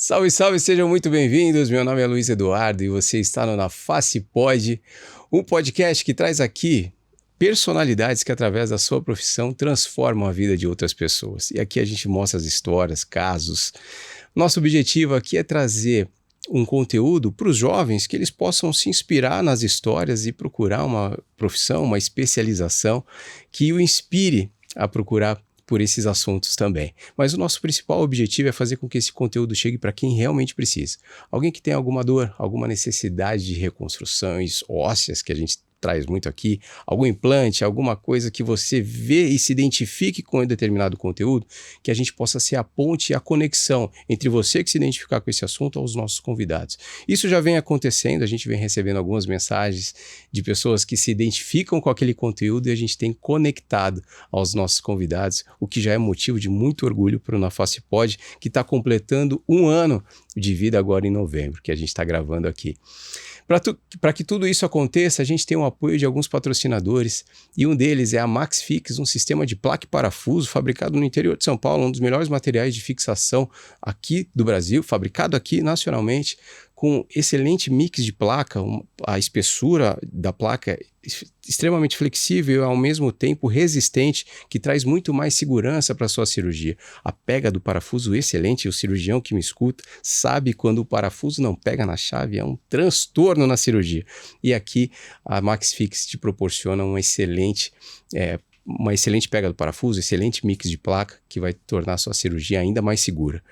Salve, salve, sejam muito bem-vindos. Meu nome é Luiz Eduardo e você está no Na Face Pod, um podcast que traz aqui personalidades que, através da sua profissão, transformam a vida de outras pessoas. E aqui a gente mostra as histórias, casos. Nosso objetivo aqui é trazer um conteúdo para os jovens que eles possam se inspirar nas histórias e procurar uma profissão, uma especialização que o inspire a procurar por esses assuntos também. Mas o nosso principal objetivo é fazer com que esse conteúdo chegue para quem realmente precisa. Alguém que tem alguma dor, alguma necessidade de reconstruções ósseas, que a gente traz muito aqui, algum implante, alguma coisa que você vê e se identifique com um determinado conteúdo, que a gente possa ser a ponte e a conexão entre você que se identificar com esse assunto aos nossos convidados. Isso já vem acontecendo, a gente vem recebendo algumas mensagens de pessoas que se identificam com aquele conteúdo e a gente tem conectado aos nossos convidados, o que já é motivo de muito orgulho para o Na Face Pod, que está completando 1 ano de vida agora em novembro, que a gente está gravando aqui. Para que tudo isso aconteça, a gente tem o apoio de alguns patrocinadores e um deles é a MaxFix, um sistema de placa e parafuso fabricado no interior de São Paulo, um dos melhores materiais de fixação aqui do Brasil, fabricado aqui nacionalmente, com excelente mix de placa, a espessura da placa é extremamente flexível e ao mesmo tempo resistente, que traz muito mais segurança para a sua cirurgia. A pega do parafuso excelente, o cirurgião que me escuta sabe quando o parafuso não pega na chave, é um transtorno na cirurgia. E aqui a MaxFix te proporciona uma excelente pega do parafuso, excelente mix de placa, que vai tornar a sua cirurgia ainda mais segura.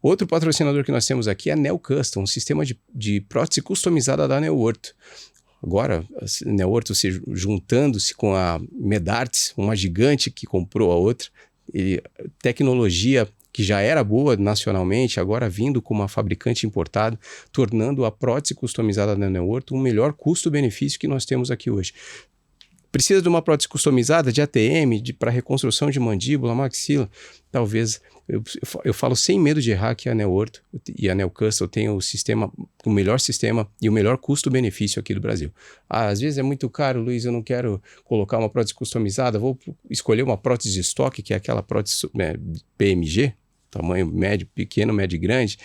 Outro patrocinador que nós temos aqui é a Neo Custom, um sistema de prótese customizada da Neo Ortho. Agora, a Neo Ortho juntando-se com a Medartis, uma gigante que comprou a outra, tecnologia que já era boa nacionalmente, agora vindo com uma fabricante importada, tornando a prótese customizada da Neo Ortho um melhor custo-benefício que nós temos aqui hoje. Precisa de uma prótese customizada de ATM, para reconstrução de mandíbula, maxila? Talvez, eu falo sem medo de errar que a Neo Ortho e a Neo Custom tem o melhor sistema e o melhor custo-benefício aqui do Brasil. Às vezes é muito caro, Luiz, eu não quero colocar uma prótese customizada, vou escolher uma prótese de estoque, que é aquela prótese PMG, tamanho médio, pequeno, médio e grande.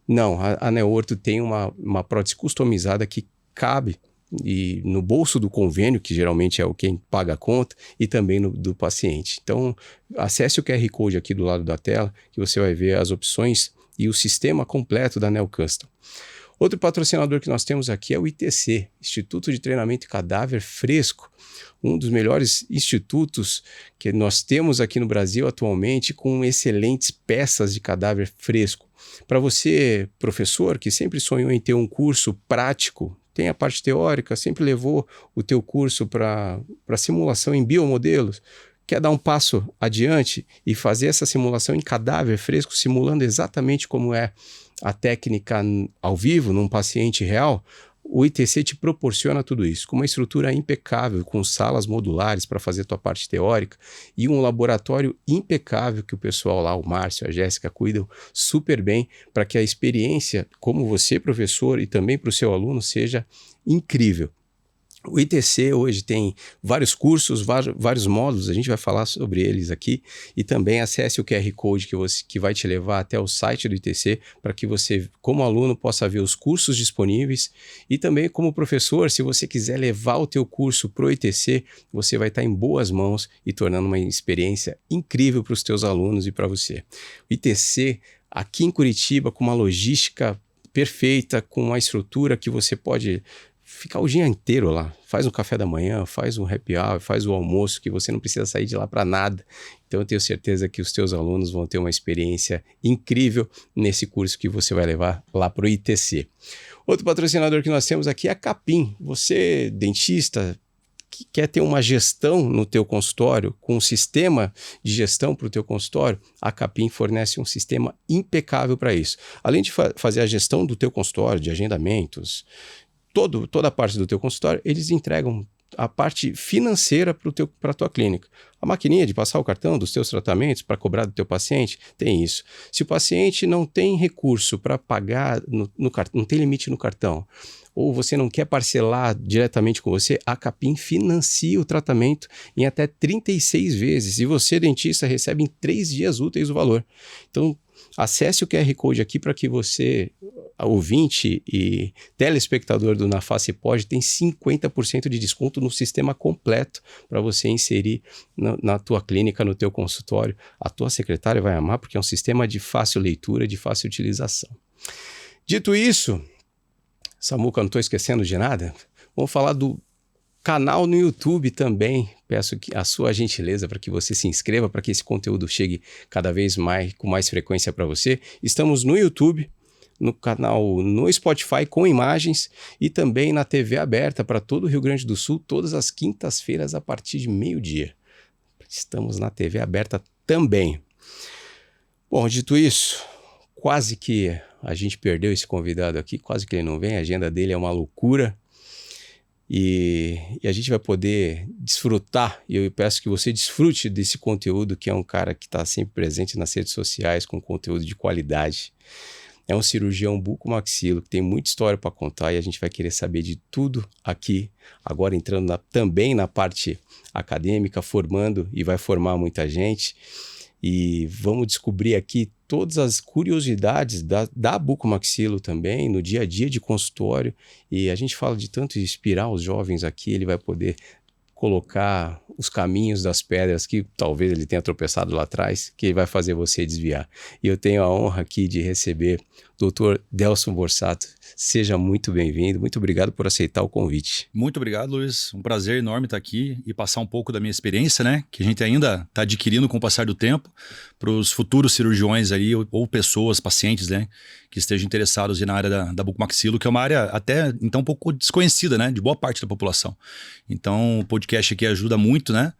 Não, a Neo Ortho tem uma prótese customizada que cabe e no bolso do convênio, que geralmente é quem paga a conta, e também do paciente. Então, acesse o QR Code aqui do lado da tela, que você vai ver as opções e o sistema completo da Neo Custom. Outro patrocinador que nós temos aqui é o ITC, Instituto de Treinamento de Cadáver Fresco, um dos melhores institutos que nós temos aqui no Brasil atualmente, com excelentes peças de cadáver fresco. Para você, professor, que sempre sonhou em ter um curso prático, tem a parte teórica, sempre levou o teu curso para simulação em biomodelos, quer dar um passo adiante e fazer essa simulação em cadáver fresco, simulando exatamente como é a técnica ao vivo, num paciente real, o ITC te proporciona tudo isso, com uma estrutura impecável, com salas modulares para fazer a tua parte teórica e um laboratório impecável que o pessoal lá, o Márcio, a Jéssica, cuidam super bem para que a experiência, como você, professor, e também para o seu aluno, seja incrível. O ITC hoje tem vários cursos, vários módulos, a gente vai falar sobre eles aqui, e também acesse o QR Code que vai te levar até o site do ITC para que você, como aluno, possa ver os cursos disponíveis e também como professor, se você quiser levar o teu curso para o ITC, você vai estar em boas mãos e tornando uma experiência incrível para os teus alunos e para você. O ITC aqui em Curitiba com uma logística perfeita, com uma estrutura que você pode ficar o dia inteiro lá, faz um café da manhã, faz um happy hour, faz o almoço, que você não precisa sair de lá para nada. Então eu tenho certeza que os teus alunos vão ter uma experiência incrível nesse curso que você vai levar lá para o ITC. Outro patrocinador que nós temos aqui é a Capim. Você, dentista, que quer ter uma gestão no teu consultório, com um sistema de gestão para o teu consultório, a Capim fornece um sistema impecável para isso. Além de fazer a gestão do teu consultório, de agendamentos, toda a parte do teu consultório, eles entregam a parte financeira para a tua clínica. A maquininha de passar o cartão dos teus tratamentos para cobrar do teu paciente, tem isso. Se o paciente não tem recurso para pagar no cartão, não tem limite no cartão, ou você não quer parcelar diretamente com você, a Capim financia o tratamento em até 36 vezes. E você, dentista, recebe em 3 dias úteis o valor. Então, acesse o QR Code aqui para que você, ouvinte e telespectador do Na Face Pod, tem 50% de desconto no sistema completo para você inserir na tua clínica, no teu consultório. A tua secretária vai amar porque é um sistema de fácil leitura, de fácil utilização. Dito isso, Samuca, não estou esquecendo de nada, vamos falar do canal no YouTube também. Peço a sua gentileza para que você se inscreva, para que esse conteúdo chegue cada vez mais, com mais frequência para você. Estamos no YouTube, no canal no Spotify com imagens e também na TV aberta para todo o Rio Grande do Sul, todas as quintas-feiras a partir de meio-dia. Estamos na TV aberta também. Bom, dito isso, quase que a gente perdeu esse convidado aqui, quase que ele não vem, a agenda dele é uma loucura. E a gente vai poder desfrutar, e eu peço que você desfrute desse conteúdo, que é um cara que está sempre presente nas redes sociais com conteúdo de qualidade. É um cirurgião bucomaxilo que tem muita história para contar e a gente vai querer saber de tudo aqui, agora entrando também na parte acadêmica, formando e vai formar muita gente. E vamos descobrir aqui todas as curiosidades da bucomaxilo também, no dia a dia de consultório. E a gente fala de tanto inspirar os jovens aqui, ele vai poder colocar os caminhos das pedras que talvez ele tenha tropeçado lá atrás, que vai fazer você desviar. E eu tenho a honra aqui de receber o Dr. Delson Borsato. Seja muito bem-vindo, muito obrigado por aceitar o convite. Muito obrigado, Luiz. Um prazer enorme estar aqui e passar um pouco da minha experiência, né? Que a gente ainda está adquirindo com o passar do tempo para os futuros cirurgiões aí ou pessoas, pacientes, né? Que estejam interessados na área da bucomaxilo, que é uma área até então um pouco desconhecida, né? De boa parte da população. Então o podcast aqui ajuda muito, né?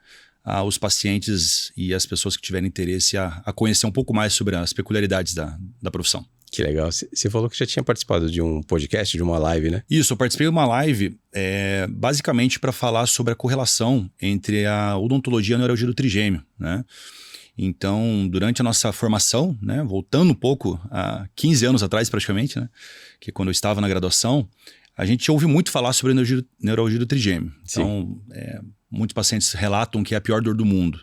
Os pacientes e as pessoas que tiverem interesse a conhecer um pouco mais sobre as peculiaridades da profissão. Que legal. Você falou que já tinha participado de um podcast, de uma live, né? Isso, eu participei de uma live basicamente para falar sobre a correlação entre a odontologia e a neuralgia do trigêmeo, né? Então, durante a nossa formação, né, voltando um pouco há 15 anos atrás praticamente, né, que é quando eu estava na graduação, a gente ouve muito falar sobre a neuralgia do trigêmeo. Então, muitos pacientes relatam que é a pior dor do mundo.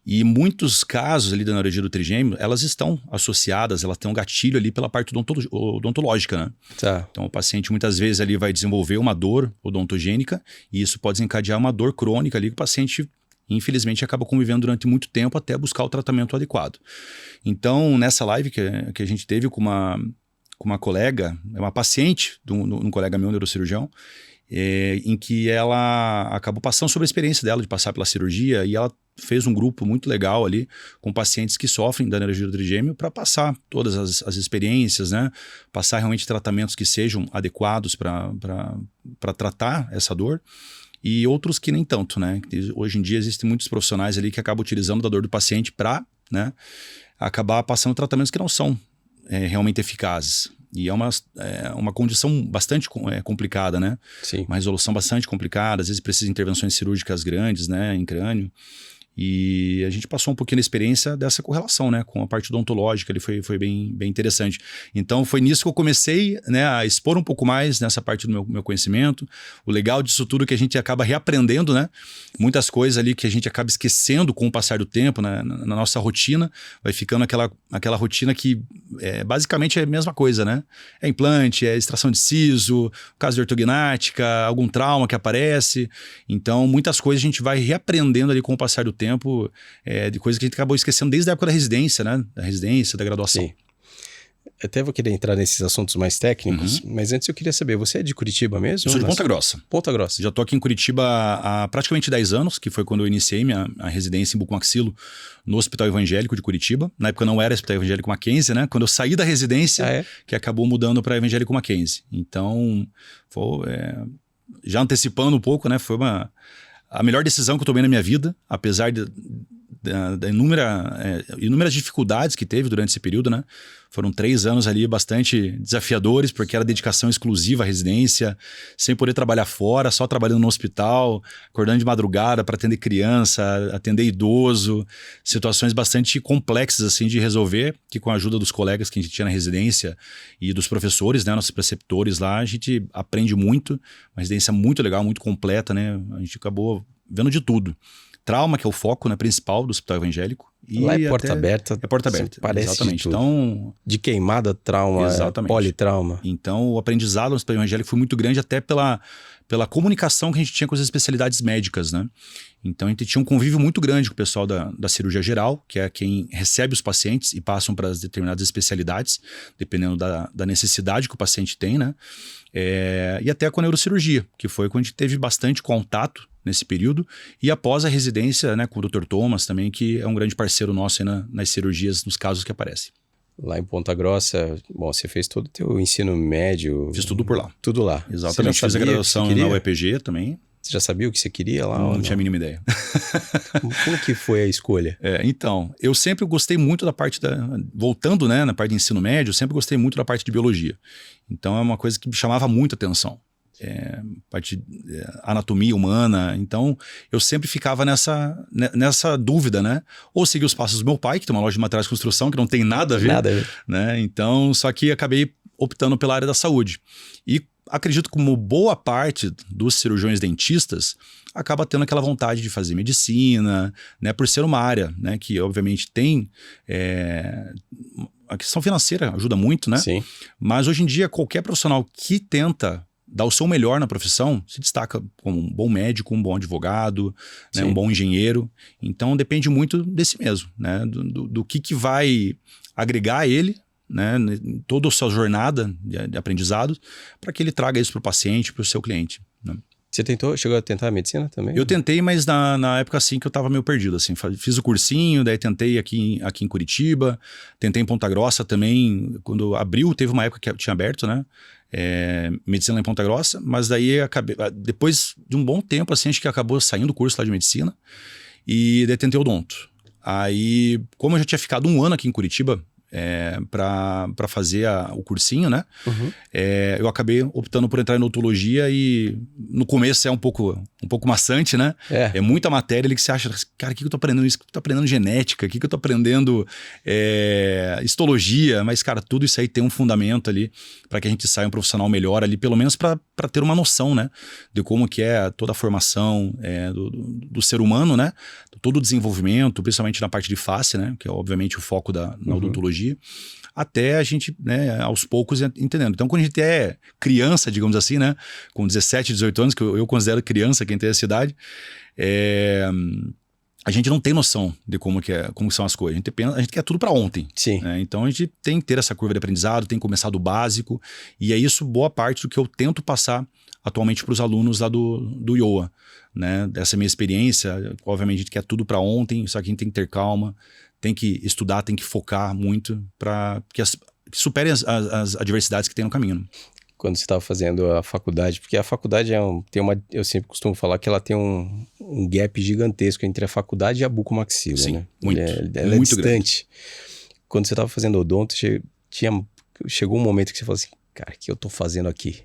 E muitos casos ali da neuralgia do trigêmeo, elas estão associadas, elas têm um gatilho ali pela parte odontológica, né? Tá. Então o paciente muitas vezes ali vai desenvolver uma dor odontogênica e isso pode desencadear uma dor crônica ali que o paciente, infelizmente, acaba convivendo durante muito tempo até buscar o tratamento adequado. Então, nessa live que a gente teve com uma colega, uma paciente de um colega meu, neurocirurgião, em que ela acabou passando sobre a experiência dela de passar pela cirurgia e ela fez um grupo muito legal ali com pacientes que sofrem da neuralgia do trigêmeo para passar todas as experiências, né? Passar realmente tratamentos que sejam adequados para tratar essa dor e outros que nem tanto, né? Hoje em dia existem muitos profissionais ali que acabam utilizando da dor do paciente para, né, acabar passando tratamentos que não são realmente eficazes. E é uma condição bastante complicada, né? Sim. Uma resolução bastante complicada, às vezes precisa de intervenções cirúrgicas grandes, né, em crânio. E a gente passou um pouquinho da experiência dessa correlação, né, com a parte odontológica, ele foi bem interessante. Então foi nisso que eu comecei, né, a expor um pouco mais nessa parte do meu conhecimento. O legal disso tudo é que a gente acaba reaprendendo, né, muitas coisas ali que a gente acaba esquecendo com o passar do tempo, né, na nossa rotina, vai ficando aquela rotina que basicamente é a mesma coisa, né? É implante, é extração de siso, caso de ortognática, algum trauma que aparece. Então muitas coisas a gente vai reaprendendo ali com o passar do tempo, de coisas que a gente acabou esquecendo desde a época da residência, né? Da residência, da graduação. Sim. Até vou querer entrar nesses assuntos mais técnicos, mas antes eu queria saber, você é de Curitiba mesmo? Eu sou de Ponta Grossa. Ponta Grossa. Já estou aqui em Curitiba há praticamente 10 anos, que foi quando eu iniciei a residência em bucomaxilo no Hospital Evangélico de Curitiba. Na época não era Hospital Evangélico Mackenzie, né? Quando eu saí da residência, que acabou mudando para Evangélico Mackenzie. Então, já antecipando um pouco, né? Foi a melhor decisão que eu tomei na minha vida, apesar da inúmeras dificuldades que teve durante esse período, né? Foram 3 anos ali bastante desafiadores, porque era dedicação exclusiva à residência, sem poder trabalhar fora, só trabalhando no hospital, acordando de madrugada para atender criança, atender idoso, situações bastante complexas assim de resolver, que com a ajuda dos colegas que a gente tinha na residência e dos professores, né, nossos preceptores lá, a gente aprende muito, uma residência muito legal, muito completa, né? A gente acabou vendo de tudo. trauma, que é o foco, né, principal do Hospital Evangélico. E lá é porta aberta. É porta aberta, parece exatamente. Então, de queimada, trauma, politrauma. Então, o aprendizado no Hospital Evangélico foi muito grande até pela comunicação que a gente tinha com as especialidades médicas, né? Então, a gente tinha um convívio muito grande com o pessoal da cirurgia geral, que é quem recebe os pacientes e passam para as determinadas especialidades, dependendo da necessidade que o paciente tem, né? E até com a neurocirurgia, que foi quando a gente teve bastante contato nesse período, e após a residência, né, com o Dr. Thomas também, que é um grande parceiro nosso aí nas cirurgias, nos casos que aparecem. Lá em Ponta Grossa, bom, você fez todo o teu ensino médio. Fiz tudo por lá. Tudo lá. Exatamente, fiz a graduação na UEPG também. Você já sabia o que você queria lá? Não tinha a mínima ideia. Como que foi a escolha? Então, eu sempre gostei muito da parte voltando, né, na parte de ensino médio, eu sempre gostei muito da parte de biologia. Então é uma coisa que me chamava muito a atenção. Parte de anatomia humana. Então, eu sempre ficava nessa dúvida, né? Ou seguir os passos do meu pai, que tem uma loja de materiais de construção, que não tem nada a ver. Nada a ver. Né? Então, só que acabei optando pela área da saúde. E acredito que como boa parte dos cirurgiões dentistas acaba tendo aquela vontade de fazer medicina, né? Por ser uma área, né, que obviamente tem... a questão financeira ajuda muito, né? Sim. Mas hoje em dia, qualquer profissional que tenta dar o seu melhor na profissão, se destaca como um bom médico, um bom advogado, né, um bom engenheiro. Então depende muito desse mesmo, né, do que vai agregar a ele, né, toda a sua jornada de aprendizado, para que ele traga isso para o paciente, para o seu cliente, né. Você chegou a tentar a medicina também? Eu tentei, mas na época assim que eu estava meio perdido, assim, fiz o cursinho, daí tentei aqui em Curitiba, tentei em Ponta Grossa também, quando abriu, teve uma época que tinha aberto, né, medicina lá em Ponta Grossa, mas daí depois de um bom tempo, assim, acho que acabou saindo o curso lá de medicina, e daí tentei odonto. Aí, como eu já tinha ficado um ano aqui em Curitiba, para fazer o cursinho, né? Uhum. Eu acabei optando por entrar em odontologia e no começo é um pouco maçante, né? É muita matéria ali que você acha, cara, o que eu tô aprendendo isso? O que eu tô aprendendo genética? O que eu tô aprendendo histologia? Mas, cara, tudo isso aí tem um fundamento ali para que a gente saia um profissional melhor ali, pelo menos para ter uma noção, né? De como que é toda a formação do ser humano, né? Todo o desenvolvimento, principalmente na parte de face, né? Que é obviamente o foco na odontologia. Até a gente, né, aos poucos entendendo. Então, quando a gente é criança, digamos assim, né, com 17, 18 anos, que eu considero criança quem tem essa idade, a gente não tem noção de como são as coisas. A gente quer tudo para ontem. Sim. Né? Então, a gente tem que ter essa curva de aprendizado, tem que começar do básico, e é isso boa parte do que eu tento passar atualmente para os alunos lá do IOA. Né? Dessa minha experiência, obviamente a gente quer tudo para ontem, só que a gente tem que ter calma, tem que estudar, tem que focar muito para que superem as adversidades que tem no caminho. Quando você estava fazendo a faculdade, porque a faculdade eu sempre costumo falar que ela tem um gap gigantesco entre a faculdade e a bucomaxila, sim, né? Muito, ela muito é distante. Grande. Quando você estava fazendo odonto, chegou um momento que você falou assim, cara, o que eu estou fazendo aqui?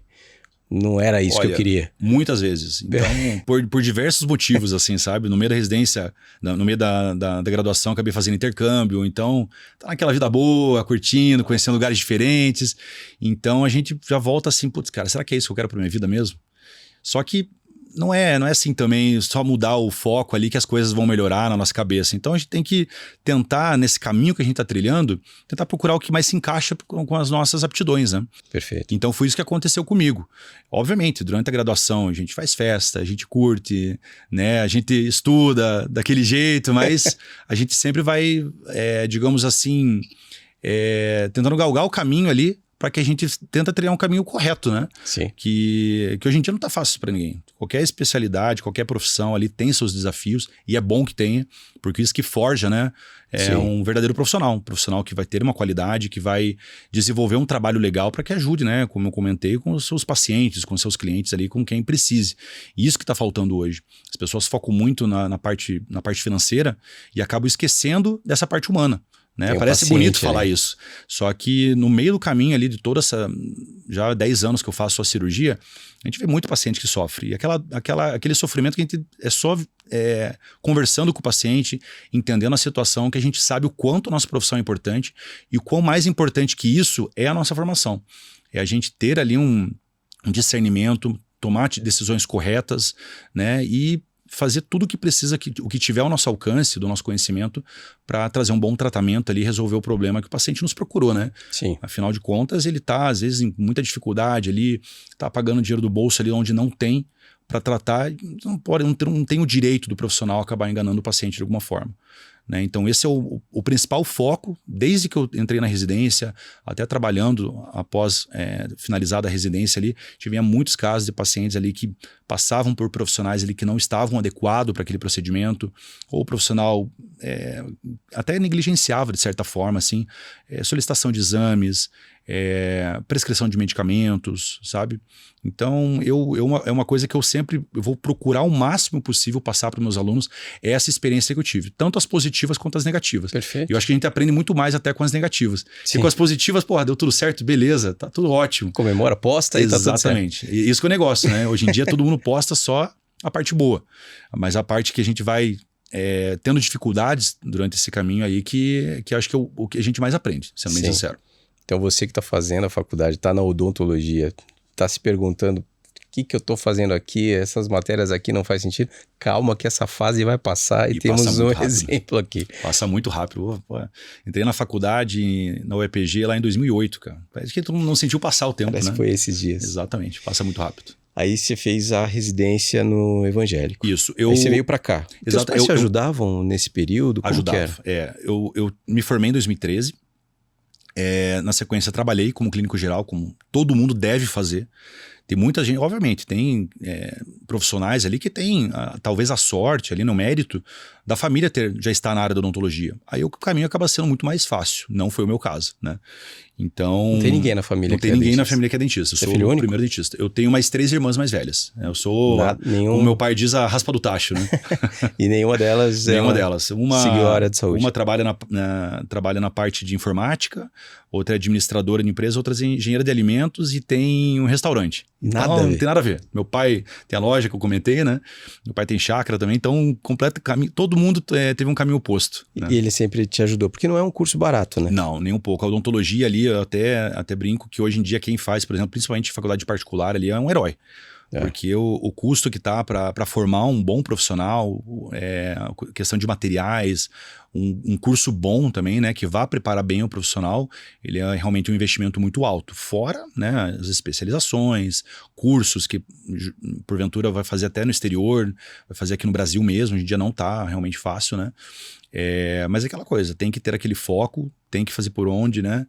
Não era isso que eu queria. Muitas vezes. Então, por diversos motivos, assim, sabe? No meio da residência, no meio da graduação, acabei fazendo intercâmbio. Então, tá naquela vida boa, curtindo, conhecendo lugares diferentes. Então, a gente já volta assim, putz, cara, será que é isso que eu quero pra minha vida mesmo? Só que não é assim também só mudar o foco ali que as coisas vão melhorar na nossa cabeça. Então a gente tem que tentar, nesse caminho que a gente está trilhando, tentar procurar o que mais se encaixa com as nossas aptidões, né? Perfeito. Então foi isso que aconteceu comigo. Obviamente, durante a graduação a gente faz festa, a gente curte, né? A gente estuda daquele jeito, mas a gente sempre vai, digamos assim, tentando galgar o caminho ali para que a gente tenta trilhar um caminho correto, né? Sim. Que hoje em dia não tá fácil para ninguém. Qualquer especialidade, qualquer profissão ali tem seus desafios e é bom que tenha, porque isso que forja, né? Um verdadeiro profissional, um profissional que vai ter uma qualidade, que vai desenvolver um trabalho legal para que ajude, né? Como eu comentei, com os seus pacientes, com os seus clientes ali, com quem precise. E isso que está faltando hoje. As pessoas focam muito na parte financeira e acabam esquecendo dessa parte humana. Né? Parece bonito falar isso. Só que no meio do caminho ali de toda essa... Já há 10 anos que eu faço a cirurgia, a gente vê muito paciente que sofre. E aquele sofrimento que a gente é só conversando com o paciente, entendendo a situação, que a gente sabe o quanto a nossa profissão é importante e o quão mais importante que isso é a nossa formação. É a gente ter ali um discernimento, tomar decisões corretas, né? E fazer tudo o que precisa, o que tiver ao nosso alcance, do nosso conhecimento, para trazer um bom tratamento ali e resolver o problema que o paciente nos procurou, né? Sim. Afinal de contas, ele está, às vezes, em muita dificuldade ali, está pagando dinheiro do bolso ali onde não tem para tratar, não tem o direito do profissional acabar enganando o paciente de alguma forma. Né? Então esse é o principal foco, desde que eu entrei na residência, até trabalhando após finalizada a residência ali, tive muitos casos de pacientes ali que passavam por profissionais ali que não estavam adequados para aquele procedimento, ou o profissional até negligenciava de certa forma, assim, solicitação de exames, prescrição de medicamentos, sabe? Então, é uma coisa que eu vou procurar o máximo possível passar para os meus alunos, essa experiência que eu tive, tanto as positivas quanto as negativas. Perfeito. Eu acho que a gente aprende muito mais até com as negativas. Se com as positivas, porra, deu tudo certo, beleza, tá tudo ótimo. Comemora, posta e tá tudo certo. Exatamente. E isso que é o negócio, né? Hoje em dia todo mundo posta só a parte boa, mas a parte que a gente vai tendo dificuldades durante esse caminho aí que acho que é o que a gente mais aprende, sendo bem sincero. Então você que está fazendo a faculdade, está na odontologia, está se perguntando o que eu estou fazendo aqui, essas matérias aqui não faz sentido, calma que essa fase vai passar e temos um exemplo aqui. Passa muito rápido. Entrei na faculdade, na UEPG lá em 2008, cara. Parece que tu não sentiu passar o tempo, Parece que foi esses dias. Exatamente, passa muito rápido. Aí você fez a residência no evangélico. Isso. Aí você veio para cá. Exato. Teus pais te ajudavam nesse período? Como ajudava. Eu me formei em 2013. Na sequência, trabalhei como clínico geral, como todo mundo deve fazer. Tem muita gente, obviamente, tem profissionais ali que tem talvez a sorte ali no mérito da família já estar na área da odontologia. Aí o caminho acaba sendo muito mais fácil. Não foi o meu caso, né? Então... Não tem ninguém na família que é dentista? Não tem ninguém na família que é dentista. Eu sou filho único? O primeiro dentista. Eu tenho mais 3 irmãs mais velhas. Eu sou, como meu pai diz, a raspa do tacho, né? E nenhuma delas... Nenhuma delas. Uma seguiu a área de saúde. Uma trabalha na parte de informática, outra é administradora de empresa, outra é engenheira de alimentos e tem um restaurante. Então, não tem nada a ver. Meu pai tem a loja que eu comentei, né? Meu pai tem chácara também, então completo caminho. Todo mundo teve um caminho oposto. Né? E ele sempre te ajudou, porque não é um curso barato, né? Não, nem um pouco. A odontologia ali, eu até brinco que hoje em dia quem faz, por exemplo, principalmente faculdade particular ali, é um herói. Porque o custo que tá para formar um bom profissional, questão de materiais, um curso bom também, né, que vá preparar bem o profissional, ele é realmente um investimento muito alto. Fora, né, as especializações, cursos que porventura vai fazer até no exterior, vai fazer aqui no Brasil mesmo, hoje em dia não tá realmente fácil, né? Mas é aquela coisa, tem que ter aquele foco, tem que fazer por onde, né?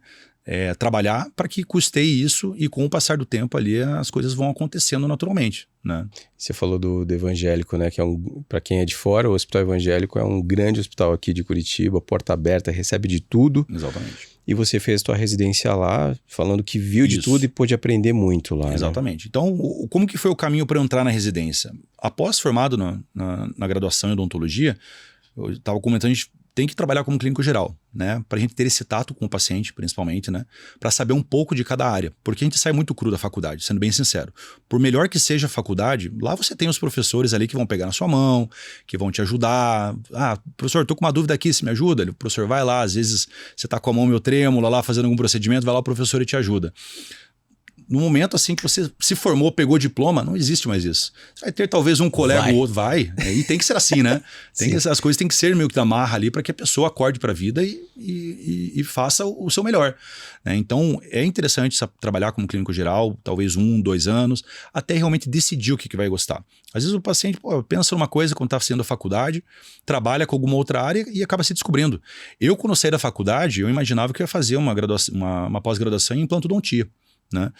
Trabalhar para que custeie isso e com o passar do tempo ali as coisas vão acontecendo naturalmente, né? Você falou do evangélico, né? Que para quem é de fora, o Hospital Evangélico é um grande hospital aqui de Curitiba, porta aberta, recebe de tudo. Exatamente. E você fez sua residência lá, falando que viu de tudo e pôde aprender muito lá. Exatamente. Né? Então, como que foi o caminho para eu entrar na residência? Após formado na graduação em odontologia, eu estava comentando, a gente tem que trabalhar como clínico geral, né? Para a gente ter esse tato com o paciente, principalmente, né? Para saber um pouco de cada área. Porque a gente sai muito cru da faculdade, sendo bem sincero. Por melhor que seja a faculdade, lá você tem os professores ali que vão pegar na sua mão, que vão te ajudar. Professor, tô com uma dúvida aqui, você me ajuda? O professor vai lá, às vezes você tá com a mão meio trêmula lá fazendo algum procedimento, vai lá o professor e te ajuda. No momento assim que você se formou, pegou diploma, não existe mais isso. Você vai ter talvez um colega ou outro, e tem que ser assim, né? As coisas têm que ser meio que da marra ali para que a pessoa acorde para a vida e faça o seu melhor. Né? Então é interessante trabalhar como clínico geral, talvez 1, 2 anos, até realmente decidir o que vai gostar. Às vezes o paciente pensa numa coisa quando está fazendo a faculdade, trabalha com alguma outra área e acaba se descobrindo. Eu, quando saí da faculdade, eu imaginava que eu ia fazer uma pós-graduação em implantodontia. Né?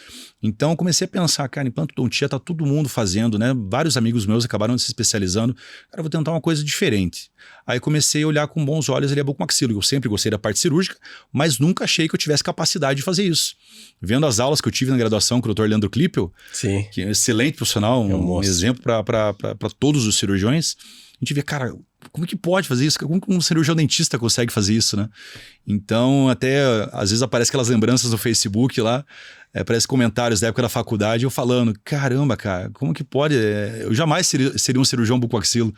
Então eu comecei a pensar, cara, implantodontia tá todo mundo fazendo, né? Vários amigos meus acabaram se especializando. Cara, eu vou tentar uma coisa diferente. Aí comecei a olhar com bons olhos ali a bucomaxilo. Eu sempre gostei da parte cirúrgica, mas nunca achei que eu tivesse capacidade de fazer isso. Vendo as aulas que eu tive na graduação com o Dr. Leandro Klippel, que é um excelente profissional, um exemplo para todos os cirurgiões, a gente vê, cara, como que pode fazer isso? Como que um cirurgião dentista consegue fazer isso, né? Então, até às vezes aparecem aquelas lembranças no Facebook lá, parece comentários da época da faculdade, eu falando, caramba, cara, como que pode? Eu jamais seria um cirurgião bucomaxilo,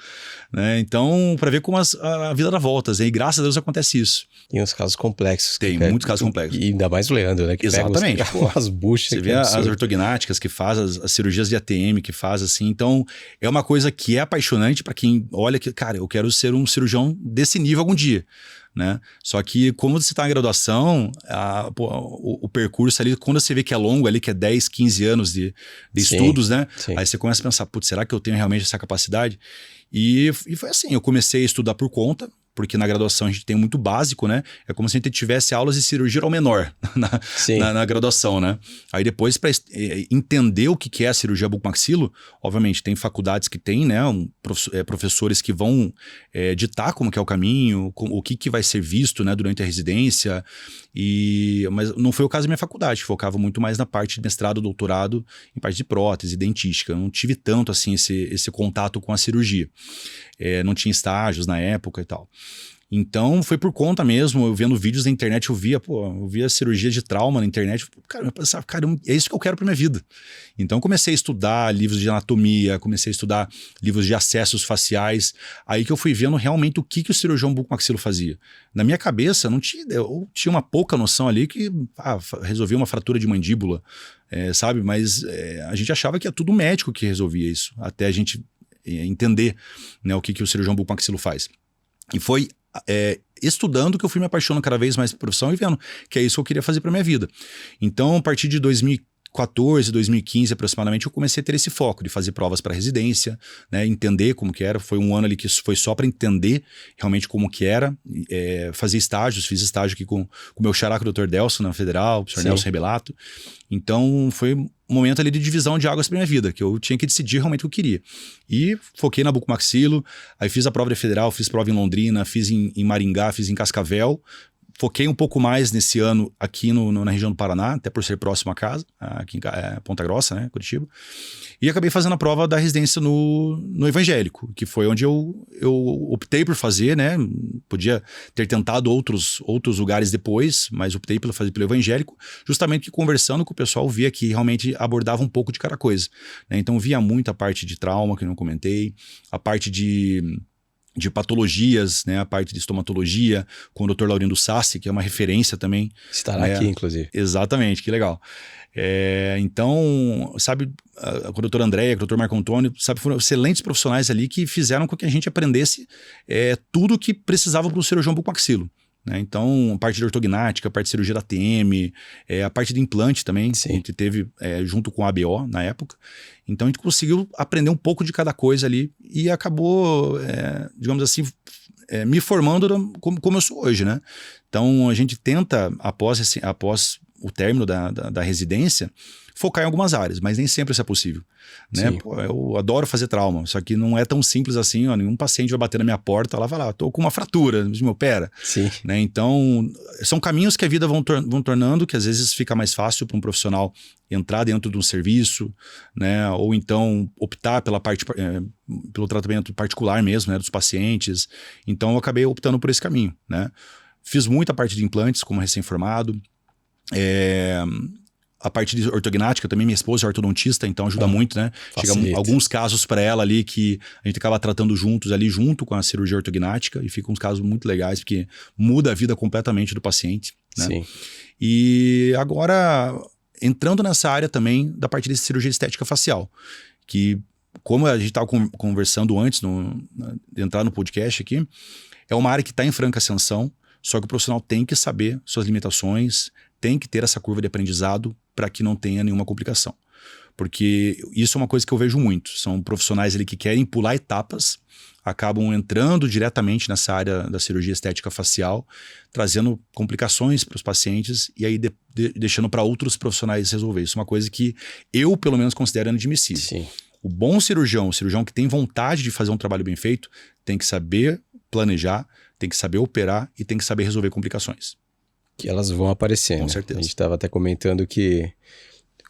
né? Então, para ver como a vida dá voltas, né? E graças a Deus acontece isso. Tem uns casos complexos. Tem muitos casos complexos. E ainda mais o Leandro, né? Que exatamente. Pega as buchas. Você vê as ortognáticas que faz, as cirurgias de ATM que faz, assim. Então, é uma coisa que é apaixonante para quem olha que, cara, eu quero ser um cirurgião desse nível algum dia. Né? Só que como você está na graduação, o percurso ali, quando você vê que é longo ali, que é 10, 15 anos de estudos, né? Sim. Aí você começa a pensar, putz, será que eu tenho realmente essa capacidade? E foi assim, eu comecei a estudar por conta, porque na graduação a gente tem muito básico, né? É como se a gente tivesse aulas de cirurgia ao menor na graduação, né? Aí depois, para entender o que é a cirurgia bucomaxilo, obviamente tem faculdades que tem, né? Professores que vão ditar como que é o caminho, o que vai ser visto, né? Durante a residência. Mas não foi o caso da minha faculdade, focava muito mais na parte de mestrado, doutorado, em parte de prótese, dentística. Eu não tive tanto assim esse contato com a cirurgia. Não tinha estágios na época e tal. Então foi por conta mesmo, eu vendo vídeos na internet, eu via cirurgia de trauma na internet, cara, eu pensava, cara, é isso que eu quero pra minha vida. Então comecei a estudar livros de anatomia, comecei a estudar livros de acessos faciais, aí que eu fui vendo realmente o que o cirurgião bucomaxilo fazia. Na minha cabeça, eu tinha uma pouca noção ali que resolvia uma fratura de mandíbula, sabe? Mas a gente achava que é tudo médico que resolvia isso, até a gente entender, né, o que o cirurgião bucomaxilo faz. E foi estudando que eu fui me apaixonando cada vez mais pela profissão e vendo que é isso que eu queria fazer para minha vida. Então, a partir de 2014, 2015 aproximadamente, eu comecei a ter esse foco de fazer provas para residência, né, entender como que era. Foi um ano ali que foi só para entender realmente como que era, fazer estágios, fiz estágio aqui com o meu xará, o Dr. Delson, na Federal, o Sr. Nelson Rebelato. Então, foi um momento ali de divisão de águas para minha vida, que eu tinha que decidir realmente o que eu queria. E foquei na bucomaxilo, aí fiz a prova da Federal, fiz prova em Londrina, fiz em Maringá, fiz em Cascavel. Foquei um pouco mais nesse ano aqui na região do Paraná, até por ser próximo a casa, aqui em Ponta Grossa, né, Curitiba. E acabei fazendo a prova da residência no evangélico, que foi onde eu optei por fazer, né? Podia ter tentado outros lugares depois, mas optei por fazer pelo evangélico, justamente que conversando com o pessoal via que realmente abordava um pouco de cada coisa, né? Então via muito a parte de trauma, que eu não comentei, a parte de patologias, né, a parte de estomatologia, com o Dr. Laurindo Sassi, que é uma referência também. Estará aqui, inclusive. Exatamente, que legal. Então, sabe, com o Dr. Andréia, com o Dr. Marco Antônio, sabe, foram excelentes profissionais ali que fizeram com que a gente aprendesse tudo o que precisava para o cirurgião bucomaxilo. Né? Então, a parte de ortognática, a parte de cirurgia da ATM, a parte de implante também, a gente teve junto com a ABO na época. Então, a gente conseguiu aprender um pouco de cada coisa ali e acabou, digamos assim, me formando como eu sou hoje, né? Então, a gente tenta, após o término da residência, focar em algumas áreas, mas nem sempre isso é possível. Né? Pô, eu adoro fazer trauma, só que não é tão simples assim, ó, nenhum paciente vai bater na minha porta lá e falar, tô com uma fratura, me opera. Né? Então, são caminhos que a vida vão tornando, que às vezes fica mais fácil para um profissional entrar dentro de um serviço, né? Ou então optar pelo tratamento particular mesmo, né? Dos pacientes. Então, eu acabei optando por esse caminho. Né? Fiz muita parte de implantes como recém-formado, a parte de ortognática também, minha esposa é ortodontista, então ajuda muito, né? Chega alguns casos para ela ali que a gente acaba tratando juntos ali, junto com a cirurgia ortognática, e ficam uns casos muito legais, porque muda a vida completamente do paciente, né? E agora, entrando nessa área também da parte de cirurgia estética facial, que, como a gente estava conversando antes de entrar no podcast aqui, é uma área que está em franca ascensão, só que o profissional tem que saber suas limitações, tem que ter essa curva de aprendizado para que não tenha nenhuma complicação. Porque isso é uma coisa que eu vejo muito. São profissionais ali que querem pular etapas, acabam entrando diretamente nessa área da cirurgia estética facial, trazendo complicações para os pacientes e aí deixando para outros profissionais resolver. Isso é uma coisa que eu, pelo menos, considero inadmissível. O bom cirurgião, o cirurgião que tem vontade de fazer um trabalho bem feito, tem que saber planejar, tem que saber operar e tem que saber resolver complicações. Que elas vão aparecendo. Com certeza. A gente estava até comentando que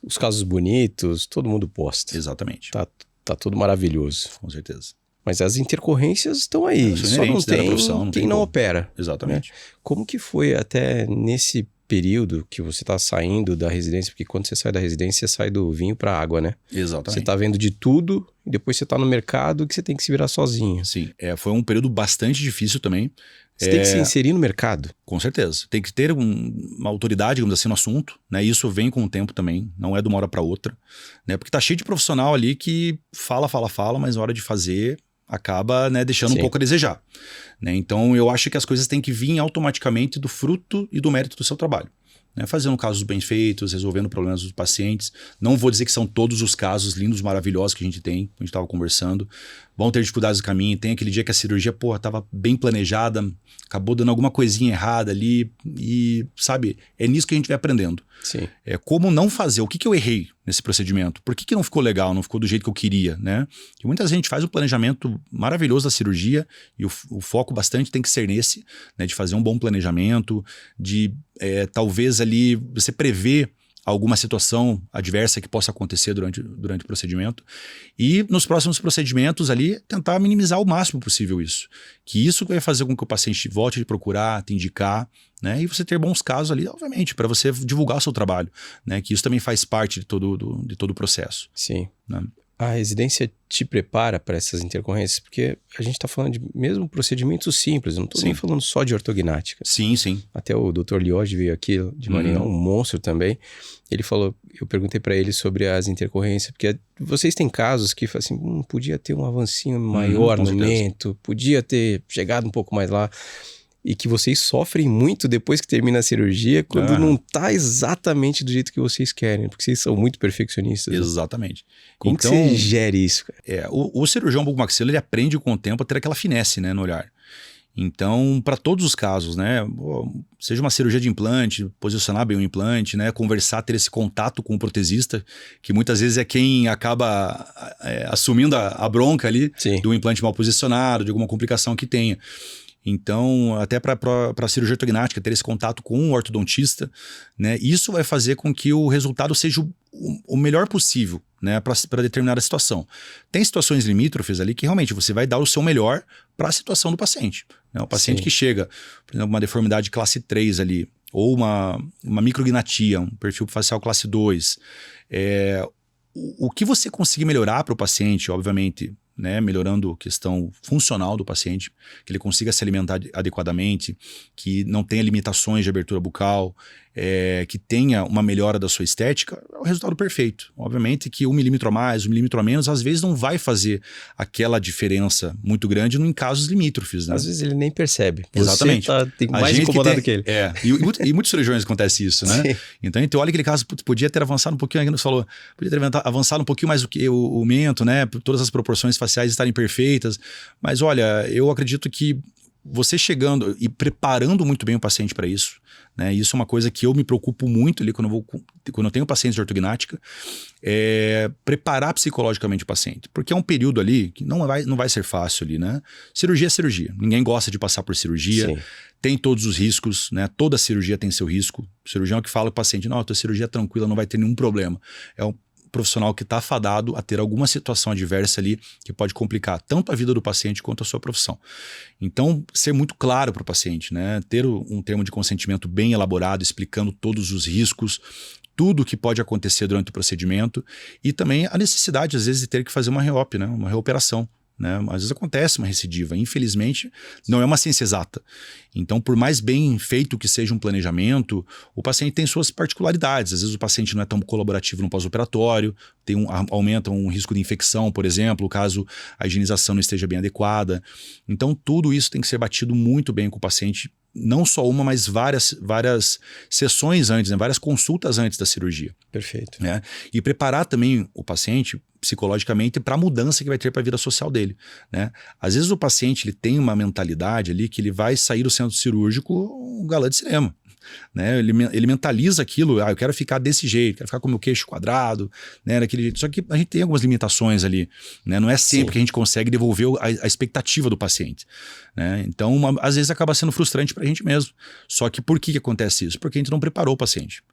os casos bonitos, todo mundo posta. Exatamente. Tá tudo maravilhoso. Com certeza. Mas as intercorrência estão aí. Só não tem quem não opera. Exatamente. Né? Como que foi até nesse período que você está saindo da residência, porque quando você sai da residência, você sai do vinho para água, né? Exatamente. Você está vendo de tudo e depois você está no mercado que você tem que se virar sozinho. Sim, foi um período bastante difícil também. Você tem que se inserir no mercado. Com certeza. Tem que ter uma autoridade, digamos assim, no assunto, né? Isso vem com o tempo também, não é de uma hora para outra, né? Porque tá cheio de profissional ali que fala, mas na hora de fazer acaba, né, deixando um pouco a desejar, né? Então eu acho que as coisas têm que vir automaticamente do fruto e do mérito do seu trabalho, né? Fazendo casos bem feitos, resolvendo problemas dos pacientes. Não vou dizer que são todos os casos lindos, maravilhosos que a gente tem, a gente estava conversando. Vão ter dificuldades no caminho, tem aquele dia que a cirurgia, estava bem planejada, acabou dando alguma coisinha errada ali e, sabe, é nisso que a gente vai aprendendo. Sim. É como não fazer, o que eu errei nesse procedimento? Por que não ficou legal, não ficou do jeito que eu queria, né? E muita gente faz o planejamento maravilhoso da cirurgia e o foco bastante tem que ser nesse, né? De fazer um bom planejamento, de talvez ali você prever alguma situação adversa que possa acontecer durante o procedimento e nos próximos procedimentos ali tentar minimizar o máximo possível isso. Que isso vai fazer com que o paciente volte a te procurar, te indicar, né? E você ter bons casos ali, obviamente, para você divulgar o seu trabalho, né? Que isso também faz parte de todo o processo. Sim. Né? A residência te prepara para essas intercorrências, porque a gente está falando de mesmo procedimentos simples, eu não estou nem falando só de ortognática. Sim, sim. Até o Dr. Lioge veio aqui de Maranhão, um monstro também. Ele falou, eu perguntei para ele sobre as intercorrências, porque vocês têm casos que assim, podia ter um avancinho maior no momento, podia ter chegado um pouco mais lá. E que vocês sofrem muito depois que termina a cirurgia, quando não tá exatamente do jeito que vocês querem, porque vocês são muito perfeccionistas. Exatamente. Né? Como então, que você gere isso, cara? O cirurgião bucomaxilo, ele aprende com o tempo a ter aquela finesse, né, no olhar. Então, para todos os casos, né, seja uma cirurgia de implante, posicionar bem o implante, né, conversar, ter esse contato com o protesista, que muitas vezes é quem acaba assumindo a bronca ali do implante mal posicionado, de alguma complicação que tenha. Então, até para a cirurgia ortognática, ter esse contato com o ortodontista, né, isso vai fazer com que o resultado seja o melhor possível, né, para determinada situação. Tem situações limítrofes ali que realmente você vai dar o seu melhor para a situação do paciente. Né? O paciente que chega, por exemplo, uma deformidade classe 3 ali, ou uma micrognatia, um perfil facial classe 2, o que você conseguir melhorar para o paciente, obviamente, né, melhorando a questão funcional do paciente, que ele consiga se alimentar adequadamente, que não tenha limitações de abertura bucal, que tenha uma melhora da sua estética, é o resultado perfeito. Obviamente que 1 milímetro a mais, 1 milímetro a menos, às vezes não vai fazer aquela diferença muito grande em casos limítrofes. Né? Às vezes ele nem percebe. Exatamente. Você tem mais incomodado que ele. E muitos cirurgiões acontece isso, né? Sim. Então a gente olha aquele caso, podia ter avançado um pouquinho, ainda nos falou, podia ter avançado um pouquinho mais o mento, né? Todas as proporções faciais estarem perfeitas. Mas olha, eu acredito que você chegando e preparando muito bem o paciente para isso, né? Isso é uma coisa que eu me preocupo muito ali quando eu tenho pacientes de ortognática, preparar psicologicamente o paciente, porque é um período ali que não vai ser fácil ali, né? Cirurgia é cirurgia, ninguém gosta de passar por cirurgia. Sim. Tem todos os riscos, né? Toda cirurgia tem seu risco. O cirurgião que fala para o paciente, não, a tua cirurgia é tranquila, não vai ter nenhum problema. É um profissional que está fadado a ter alguma situação adversa ali que pode complicar tanto a vida do paciente quanto a sua profissão. Então, ser muito claro para o paciente, né? Ter um termo de consentimento bem elaborado, explicando todos os riscos, tudo o que pode acontecer durante o procedimento e também a necessidade, às vezes, de ter que fazer uma reop, né? Uma reoperação. Né? Às vezes acontece uma recidiva, infelizmente não é uma ciência exata. Então, por mais bem feito que seja um planejamento, o paciente tem suas particularidades. Às vezes o paciente não é tão colaborativo no pós-operatório, aumenta um risco de infecção, por exemplo, caso a higienização não esteja bem adequada. Então tudo isso tem que ser batido muito bem com o paciente, não só uma, mas várias sessões antes, né? Várias consultas antes da cirurgia. Perfeito. Né? E preparar também o paciente psicologicamente para a mudança que vai ter para a vida social dele. Né? Às vezes o paciente ele tem uma mentalidade ali que ele vai sair do centro cirúrgico um galã de cinema. Né? Ele mentaliza aquilo, eu quero ficar desse jeito, quero ficar com o meu queixo quadrado, né? Daquele jeito. Só que a gente tem algumas limitações ali, né? Não é sempre que a gente consegue devolver a expectativa do paciente, né? Então, às vezes acaba sendo frustrante para a gente mesmo. Só que por que acontece isso? Porque a gente não preparou o paciente.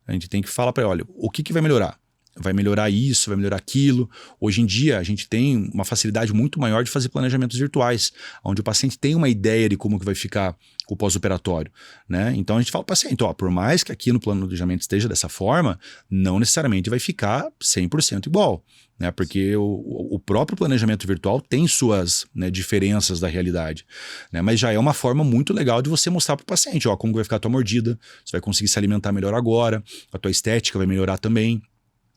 A gente tem que falar para ele, olha, o que vai melhorar? vai melhorar isso, vai melhorar aquilo. Hoje em dia, a gente tem uma facilidade muito maior de fazer planejamentos virtuais, onde o paciente tem uma ideia de como que vai ficar o pós-operatório, né? Então, a gente fala para o paciente, ó, por mais que aqui no planejamento esteja dessa forma, não necessariamente vai ficar 100% igual, né? Porque o próprio planejamento virtual tem suas, né, diferenças da realidade, né? Mas já é uma forma muito legal de você mostrar para o paciente, ó, como vai ficar a tua mordida, você vai conseguir se alimentar melhor agora, a tua estética vai melhorar também.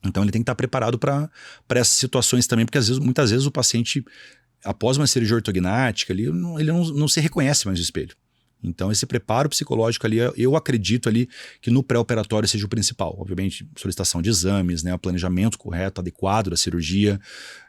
Então ele tem que estar preparado para essas situações também, porque muitas vezes o paciente, após uma cirurgia ortognática, ele não se reconhece mais no espelho. Então esse preparo psicológico ali, eu acredito ali que no pré-operatório seja o principal. Obviamente, solicitação de exames, né, o planejamento correto, adequado da cirurgia,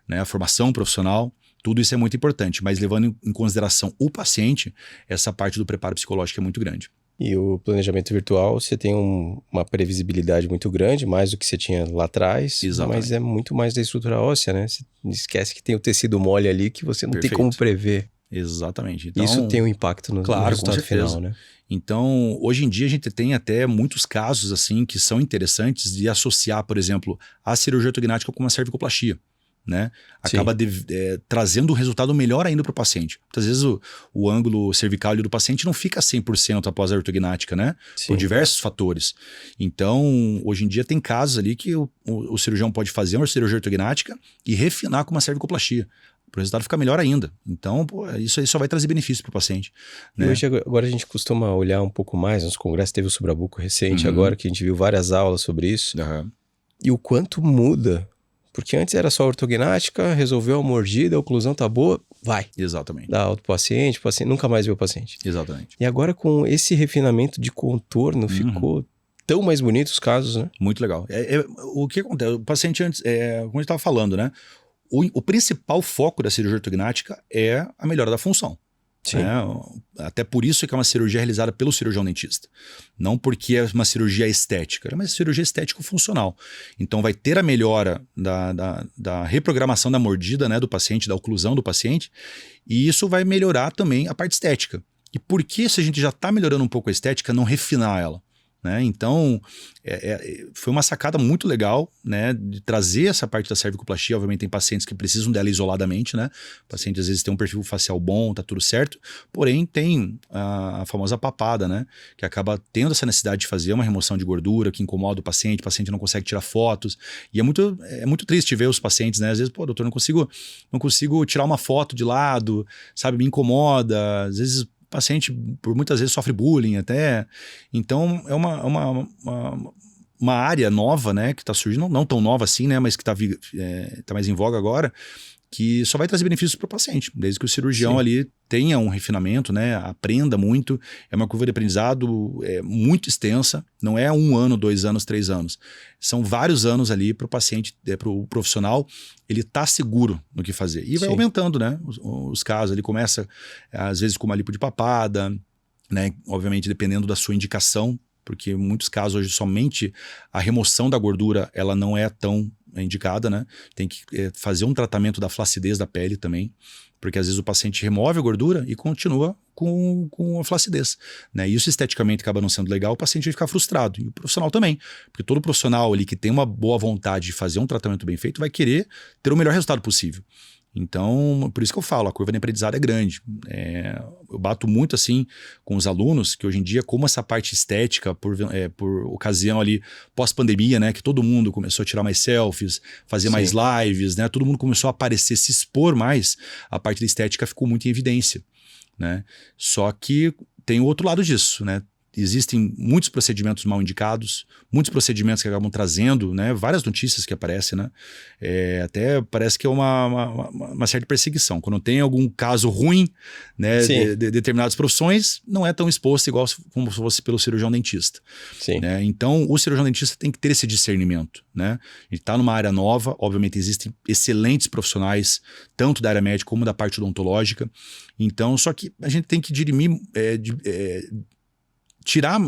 né, a formação profissional, tudo isso é muito importante. Mas levando em consideração o paciente, essa parte do preparo psicológico é muito grande. E o planejamento virtual, você tem uma previsibilidade muito grande, mais do que você tinha lá atrás. Exatamente. Mas é muito mais da estrutura óssea, né? Você esquece que tem o tecido mole ali que você não Perfeito. tem como prever. Exatamente. Então, isso tem um impacto no resultado final, né? Então, hoje em dia a gente tem até muitos casos assim que são interessantes de associar, por exemplo, a cirurgia ortognática com uma cervicoplastia, né? Acaba trazendo um resultado melhor ainda para o paciente. Muitas vezes o ângulo cervical do paciente não fica 100% após a ortognática, né? Sim. Por diversos fatores. Então, hoje em dia tem casos ali que o cirurgião pode fazer uma cirurgia ortognática e refinar com uma cervicoplastia. O resultado fica melhor ainda. Então, isso aí só vai trazer benefício para o paciente, né? E hoje, agora a gente costuma olhar um pouco mais nos congressos. Teve o Subrabuco recente agora, que a gente viu várias aulas sobre isso. E o quanto muda. Porque antes era só ortognática, resolveu a mordida, a oclusão tá boa, vai. Exatamente. Dá alta pro paciente, o paciente nunca mais vê o paciente. Exatamente. E agora com esse refinamento de contorno, ficou tão mais bonito os casos, né? Muito legal. O que acontece? O paciente antes, como a gente estava falando, né? O principal foco da cirurgia ortognática é a melhora da função. Sim. Né? Até por isso que é uma cirurgia realizada pelo cirurgião dentista. Não porque é uma cirurgia estética, é uma cirurgia estético-funcional. Então vai ter a melhora da reprogramação da mordida, né, do paciente, da oclusão do paciente, e isso vai melhorar também a parte estética. E por que, se a gente já está melhorando um pouco a estética, não refinar ela? Né? Então, foi uma sacada muito legal, né, de trazer essa parte da cervicoplastia. Obviamente tem pacientes que precisam dela isoladamente, né? O paciente às vezes tem um perfil facial bom, tá tudo certo, porém tem a famosa papada, né, que acaba tendo essa necessidade de fazer uma remoção de gordura que incomoda o paciente não consegue tirar fotos, e é muito triste ver os pacientes, né, às vezes, doutor, não consigo tirar uma foto de lado, sabe, me incomoda, às vezes o paciente, por muitas vezes, sofre bullying até. Então, é uma área nova, né, que está surgindo, não tão nova assim, né, mas que tá mais em voga agora, que só vai trazer benefícios para o paciente, desde que o cirurgião ali tenha um refinamento, né, aprenda muito. É uma curva de aprendizado muito extensa, não é 1 ano, 2 anos, 3 anos. São vários anos ali para o paciente, para o profissional, ele tá seguro no que fazer. E vai aumentando, né, os casos. Ele começa, às vezes, com uma lipo de papada, né, obviamente dependendo da sua indicação, porque em muitos casos hoje somente a remoção da gordura ela não é tão indicada, né? Tem que fazer um tratamento da flacidez da pele também, porque às vezes o paciente remove a gordura e continua com a flacidez, né? E isso esteticamente acaba não sendo legal, o paciente vai ficar frustrado, e o profissional também, porque todo profissional ali que tem uma boa vontade de fazer um tratamento bem feito vai querer ter o melhor resultado possível. Então, por isso que eu falo, a curva de aprendizado é grande. Eu bato muito assim com os alunos, que hoje em dia, como essa parte estética, por ocasião ali, pós-pandemia, né, que todo mundo começou a tirar mais selfies, fazer mais lives, né, todo mundo começou a aparecer, se expor mais, a parte da estética ficou muito em evidência, né? Só que tem o outro lado disso, né? Existem muitos procedimentos mal indicados, muitos procedimentos que acabam trazendo, né, várias notícias que aparecem, né? Até parece que é uma certa perseguição. Quando tem algum caso ruim, né, de determinadas profissões, não é tão exposto igual como se fosse pelo cirurgião dentista. Né? Então, o cirurgião dentista tem que ter esse discernimento. Né? A gente está numa área nova, obviamente existem excelentes profissionais, tanto da área médica como da parte odontológica. Então, só que a gente tem que dirimir... tirar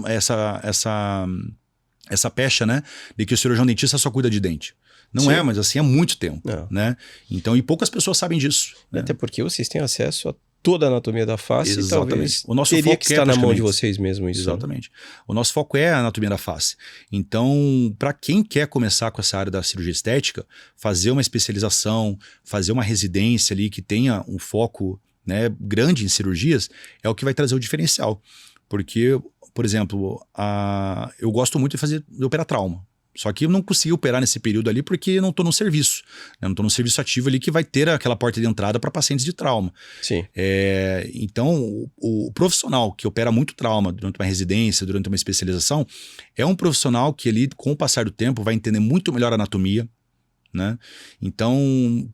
essa pecha, né, de que o cirurgião dentista só cuida de dente. Não é, mas assim há muito tempo, né? Então, e poucas pessoas sabem disso. Né? Até porque vocês têm acesso a toda a anatomia da face. Exatamente. Talvez O nosso teria foco que estar na mão de praticamente vocês mesmo isso. Exatamente. O nosso foco é a anatomia da face. Então, para quem quer começar com essa área da cirurgia estética, fazer uma especialização, fazer uma residência ali que tenha um foco, né, grande em cirurgias, é o que vai trazer o diferencial. Porque, por exemplo, eu gosto muito de operar trauma. Só que eu não consegui operar nesse período ali porque eu não estou no serviço. Né? Não estou no serviço ativo ali que vai ter aquela porta de entrada para pacientes de trauma. Sim. Então, o profissional que opera muito trauma durante uma residência, durante uma especialização, é um profissional que ali, com o passar do tempo, vai entender muito melhor a anatomia. Né? Então,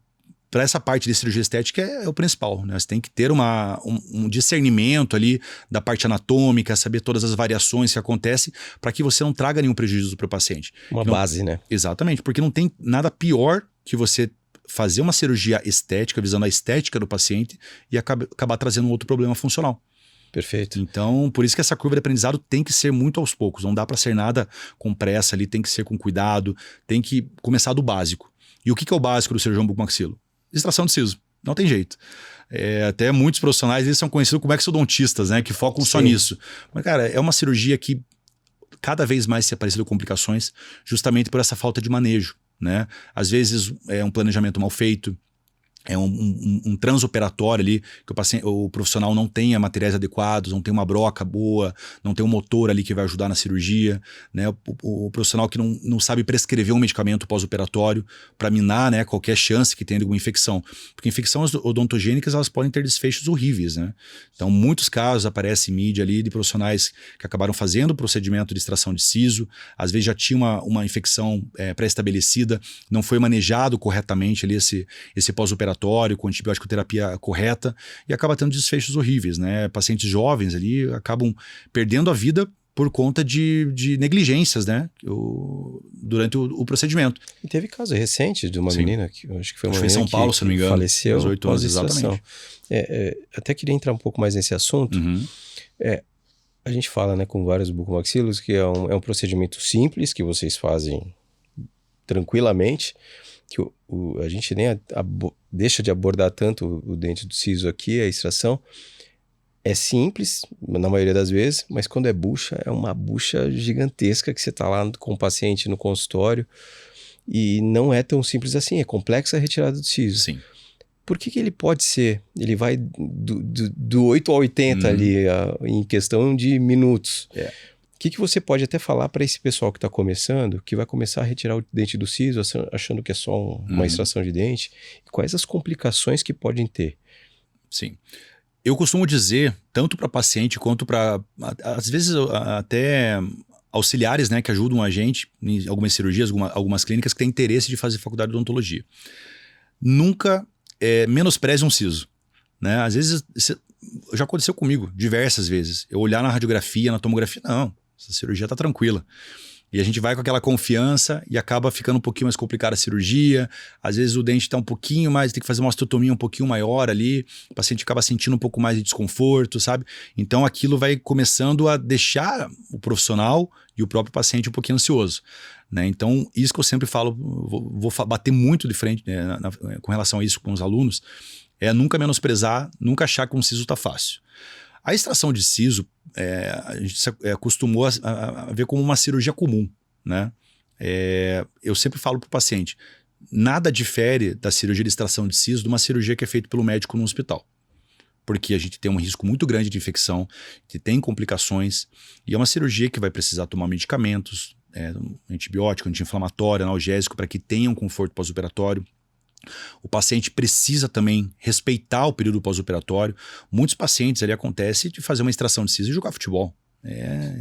para essa parte de cirurgia estética é o principal, né? Você tem que ter um discernimento ali da parte anatômica, saber todas as variações que acontecem para que você não traga nenhum prejuízo para o paciente. Uma base, né? Exatamente, porque não tem nada pior que você fazer uma cirurgia estética, visando a estética do paciente e acabar trazendo um outro problema funcional. Perfeito. Então, por isso que essa curva de aprendizado tem que ser muito aos poucos, não dá para ser nada com pressa ali, tem que ser com cuidado, tem que começar do básico. E o que é o básico do cirurgião bucomaxilo? Extração de siso, não tem jeito. Até muitos profissionais eles são conhecidos como exodontistas, né, que focam só nisso. Mas, cara, é uma cirurgia que cada vez mais se apareceu complicações justamente por essa falta de manejo, né? Às vezes é um planejamento mal feito, é um transoperatório ali, que o profissional não tenha materiais adequados, não tem uma broca boa, não tem um motor ali que vai ajudar na cirurgia, né? O profissional que não sabe prescrever um medicamento pós-operatório para minar, né, qualquer chance que tenha de alguma infecção. Porque infecções odontogênicas elas podem ter desfechos horríveis, né? Então, muitos casos aparecem em mídia ali de profissionais que acabaram fazendo o procedimento de extração de siso, às vezes já tinha uma infecção pré-estabelecida, não foi manejado corretamente ali esse pós-operatório com antibiótico terapia correta e acaba tendo desfechos horríveis, né? Pacientes jovens ali acabam perdendo a vida por conta de negligências, né? Durante o procedimento. E teve caso recente de uma menina que acho que foi uma menina em São Paulo, se não me engano, faleceu 18 anos, exatamente. Até queria entrar um pouco mais nesse assunto. Uhum. A gente fala, né, com vários bucomaxilos que é um procedimento simples que vocês fazem tranquilamente, que a gente nem deixa de abordar tanto o dente do siso aqui, a extração. É simples, na maioria das vezes, mas quando é bucha, é uma bucha gigantesca que você está lá com o paciente no consultório e não é tão simples assim, é complexa a retirada do siso. Sim. Por que ele pode ser? Ele vai do 8 ao 80 ali, em questão de minutos. O que você pode até falar para esse pessoal que está começando, que vai começar a retirar o dente do siso, achando que é só uma extração de dente? E quais as complicações que podem ter? Sim. Eu costumo dizer, tanto para paciente quanto para, às vezes, até auxiliares, né, que ajudam a gente em algumas cirurgias, algumas clínicas que têm interesse de fazer faculdade de odontologia. Nunca menospreze um siso. Né? Às vezes, já aconteceu comigo diversas vezes. Eu olhar na radiografia, na tomografia, não, essa cirurgia está tranquila. E a gente vai com aquela confiança e acaba ficando um pouquinho mais complicada a cirurgia. Às vezes o dente está um pouquinho mais, tem que fazer uma osteotomia um pouquinho maior ali. O paciente acaba sentindo um pouco mais de desconforto, sabe? Então aquilo vai começando a deixar o profissional e o próprio paciente um pouquinho ansioso. Né? Então isso que eu sempre falo, vou bater muito de frente com relação a isso com os alunos, é nunca menosprezar, nunca achar que um siso está fácil. A extração de siso, a gente acostumou a ver como uma cirurgia comum, né? Eu sempre falo para o paciente, nada difere da cirurgia de extração de siso de uma cirurgia que é feita pelo médico no hospital. Porque a gente tem um risco muito grande de infecção, que tem complicações, e é uma cirurgia que vai precisar tomar medicamentos, antibiótico, anti-inflamatório, analgésico, para que tenha um conforto pós-operatório. O paciente precisa também respeitar o período pós-operatório. Muitos pacientes ali acontece de fazer uma extração de siso e jogar futebol.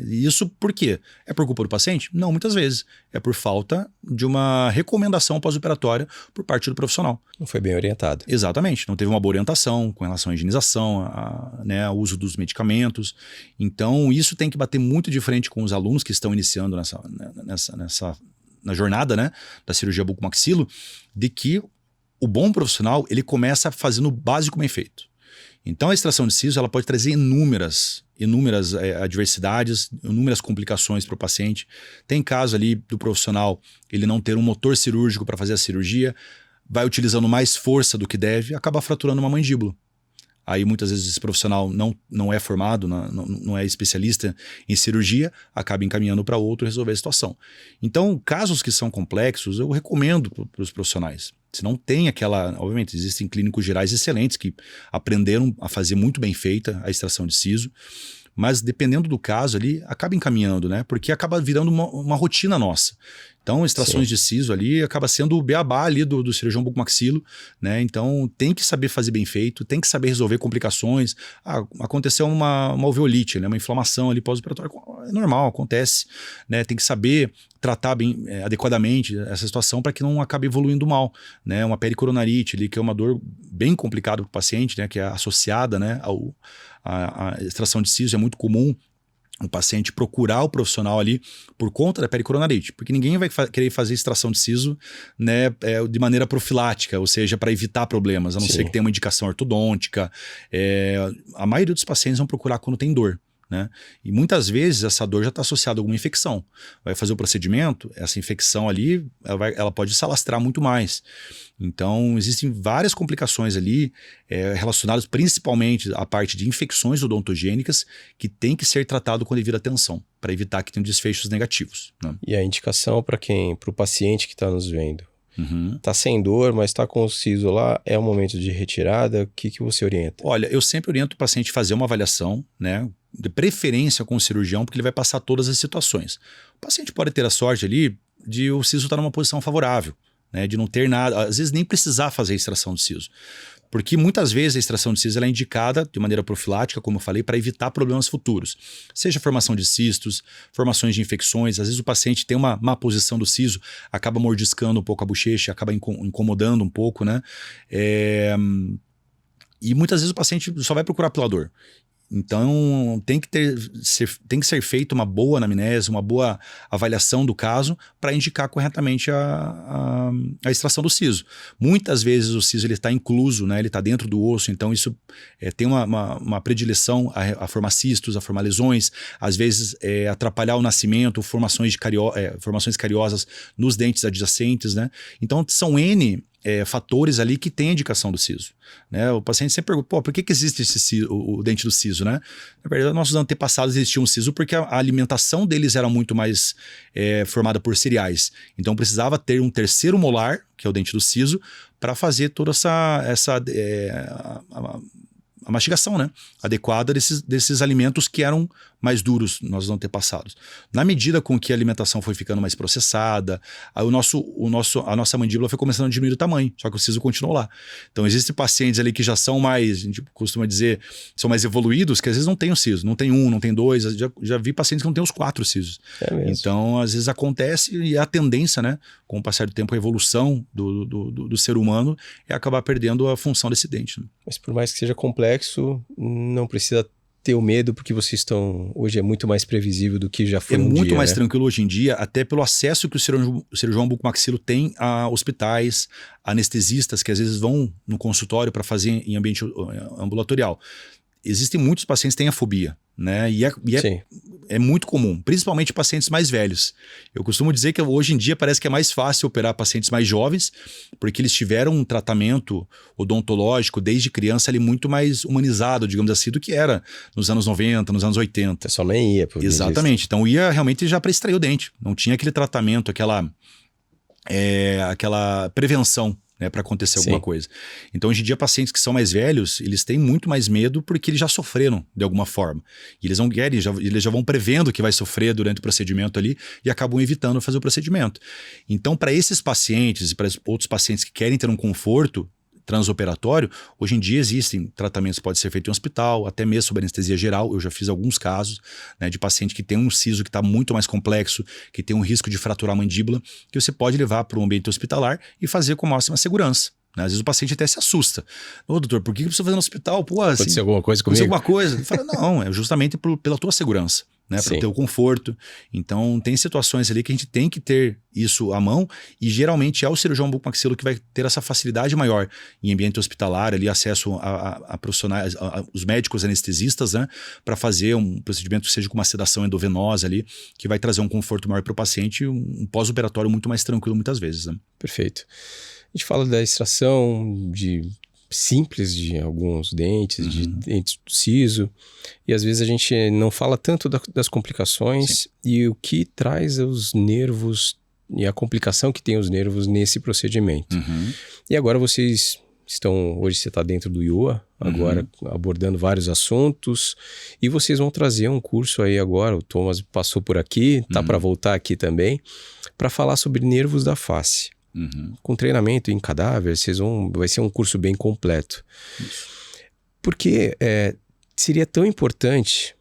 Isso por quê? É por culpa do paciente? Não, muitas vezes. É por falta de uma recomendação pós-operatória por parte do profissional. Não foi bem orientado. Exatamente. Não teve uma boa orientação com relação à higienização, ao uso dos medicamentos. Então, isso tem que bater muito de frente com os alunos que estão iniciando na jornada, né, da cirurgia bucomaxilo, de que o bom profissional, ele começa fazendo o básico bem feito. Então a extração de siso, ela pode trazer inúmeras adversidades, inúmeras complicações para o paciente. Tem caso ali do profissional, ele não ter um motor cirúrgico para fazer a cirurgia, vai utilizando mais força do que deve, acaba fraturando uma mandíbula. aí muitas vezes esse profissional não é formado, não é especialista em cirurgia, acaba encaminhando para outro resolver a situação. Então, casos que são complexos, eu recomendo para os profissionais. Se não tem aquela... Obviamente, existem clínicos gerais excelentes que aprenderam a fazer muito bem feita a extração de siso, mas dependendo do caso ali, acaba encaminhando, né? Porque acaba virando uma rotina nossa. Então, extrações de siso ali acaba sendo o beabá ali do cirurgião bucomaxilo, né? Então, tem que saber fazer bem feito, tem que saber resolver complicações. Aconteceu uma alveolite, né? Uma inflamação ali pós-operatória, é normal, acontece, né? Tem que saber tratar bem, adequadamente essa situação para que não acabe evoluindo mal, né? Uma pericoronarite ali, que é uma dor bem complicada para o paciente, né? Que é associada, né? A extração de siso, é muito comum o paciente procurar o profissional ali por conta da pericoronarite, porque ninguém vai querer fazer extração de siso, né, de maneira profilática, ou seja, para evitar problemas, a não ser que tenha uma indicação ortodôntica. A maioria dos pacientes vão procurar quando tem dor, né? E muitas vezes essa dor já está associada a alguma infecção. Vai fazer o procedimento, essa infecção ali, ela pode se alastrar muito mais. Então, existem várias complicações ali relacionadas principalmente à parte de infecções odontogênicas que tem que ser tratado com devida atenção, para evitar que tenham desfechos negativos, né? E a indicação para o paciente que está nos vendo? Tá sem dor, mas está com o siso lá, é o momento de retirada, o que você orienta? Olha, eu sempre oriento o paciente a fazer uma avaliação, né? De preferência com o cirurgião, porque ele vai passar todas as situações. O paciente pode ter a sorte ali de o siso estar numa posição favorável, né? De não ter nada, às vezes nem precisar fazer a extração do siso. Porque muitas vezes a extração de siso ela é indicada de maneira profilática, como eu falei, para evitar problemas futuros. Seja formação de cistos, formações de infecções. Às vezes o paciente tem uma má posição do siso, acaba mordiscando um pouco a bochecha, acaba incomodando um pouco, né? E muitas vezes o paciente só vai procurar pela dor. Então, tem que ser feita uma boa anamnese, uma boa avaliação do caso para indicar corretamente a extração do siso. Muitas vezes o siso está incluso, né? Ele está dentro do osso, então isso tem uma predileção a formar cistos, a formar lesões, às vezes atrapalhar o nascimento, formações cariosas nos dentes adjacentes, né? Então, são N fatores ali que tem a indicação do siso, né? O paciente sempre pergunta, por que existe o dente do siso, né? Na verdade, nossos antepassados existiam um siso porque a alimentação deles era muito mais formada por cereais. Então precisava ter um terceiro molar, que é o dente do siso, para fazer toda a mastigação, né, adequada desses alimentos que eram mais duros nos antepassados. Na medida com que a alimentação foi ficando mais processada, a nossa mandíbula foi começando a diminuir o tamanho, só que o siso continuou lá. Então existem pacientes ali que já são mais, a gente costuma dizer, são mais evoluídos, que às vezes não tem o siso, não tem um, não tem dois, já vi pacientes que não tem os 4 sisos. Então às vezes acontece e a tendência, né, com o passar do tempo, a evolução do ser humano é acabar perdendo a função desse dente, né? Mas por mais que seja complexo, não precisa ter o medo, porque vocês estão... Hoje é muito mais previsível do que já foi um dia, muito mais né? tranquilo hoje em dia, até pelo acesso que o cirurgião bucomaxilo tem a hospitais, anestesistas que às vezes vão no consultório para fazer em ambiente ambulatorial. Existem muitos pacientes que têm a fobia, né? E é muito comum, principalmente pacientes mais velhos. Eu costumo dizer que hoje em dia parece que é mais fácil operar pacientes mais jovens, porque eles tiveram um tratamento odontológico desde criança ali muito mais humanizado, digamos assim, do que era nos anos 90, nos anos 80. Só nem ia. Exatamente. Então ia realmente já para extrair o dente. Não tinha aquele tratamento, aquela prevenção, né, para acontecer alguma coisa. Então, hoje em dia, pacientes que são mais velhos, eles têm muito mais medo porque eles já sofreram de alguma forma. E eles não querem, eles já vão prevendo que vai sofrer durante o procedimento ali e acabam evitando fazer o procedimento. Então, para esses pacientes e para outros pacientes que querem ter um conforto transoperatório, hoje em dia existem tratamentos que podem ser feitos em hospital, até mesmo sob anestesia geral. Eu já fiz alguns casos, né, de paciente que tem um siso que está muito mais complexo, que tem um risco de fraturar a mandíbula, que você pode levar para um ambiente hospitalar e fazer com máxima segurança. Às vezes o paciente até se assusta. Ô, doutor, por que precisa fazer no hospital? Pô, assim, pode ser alguma coisa comigo? Pode ser alguma coisa. Ele fala, não, é justamente pela tua segurança, né? Para ter o conforto. Então, tem situações ali que a gente tem que ter isso à mão e geralmente é o cirurgião bucomaxilo que vai ter essa facilidade maior em ambiente hospitalar, ali acesso a profissionais, os médicos anestesistas, né? Para fazer um procedimento que seja com uma sedação endovenosa ali, que vai trazer um conforto maior para o paciente e um pós-operatório muito mais tranquilo muitas vezes, né? Perfeito. A gente fala da extração de simples de alguns dentes, de dentes do siso, e às vezes a gente não fala tanto das complicações e o que traz os nervos e a complicação que tem os nervos nesse procedimento. E agora vocês estão, hoje você está dentro do IOA, agora abordando vários assuntos, e vocês vão trazer um curso aí agora, o Thomas passou por aqui, tá para voltar aqui também, para falar sobre nervos da face. Com treinamento em cadáver, vai ser um curso bem completo. Porque seria tão importante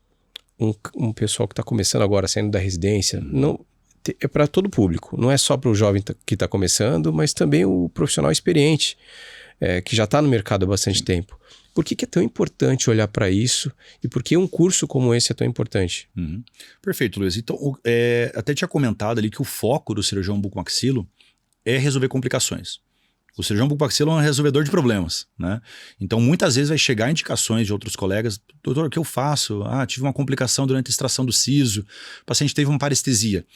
um pessoal que está começando agora, saindo da residência, não, é para todo público, não é só para o jovem que está começando, mas também o profissional experiente, que já está no mercado há bastante tempo. Por que é tão importante olhar para isso e por que um curso como esse é tão importante? Perfeito, Luiz. Então, até tinha comentado ali que o foco do cirurgião bucomaxilo é resolver complicações. O cirurgião bucomaxilo é um resolvedor de problemas, né? Então, muitas vezes vai chegar indicações de outros colegas. Doutor, o que eu faço? Tive uma complicação durante a extração do siso. O paciente teve uma parestesia.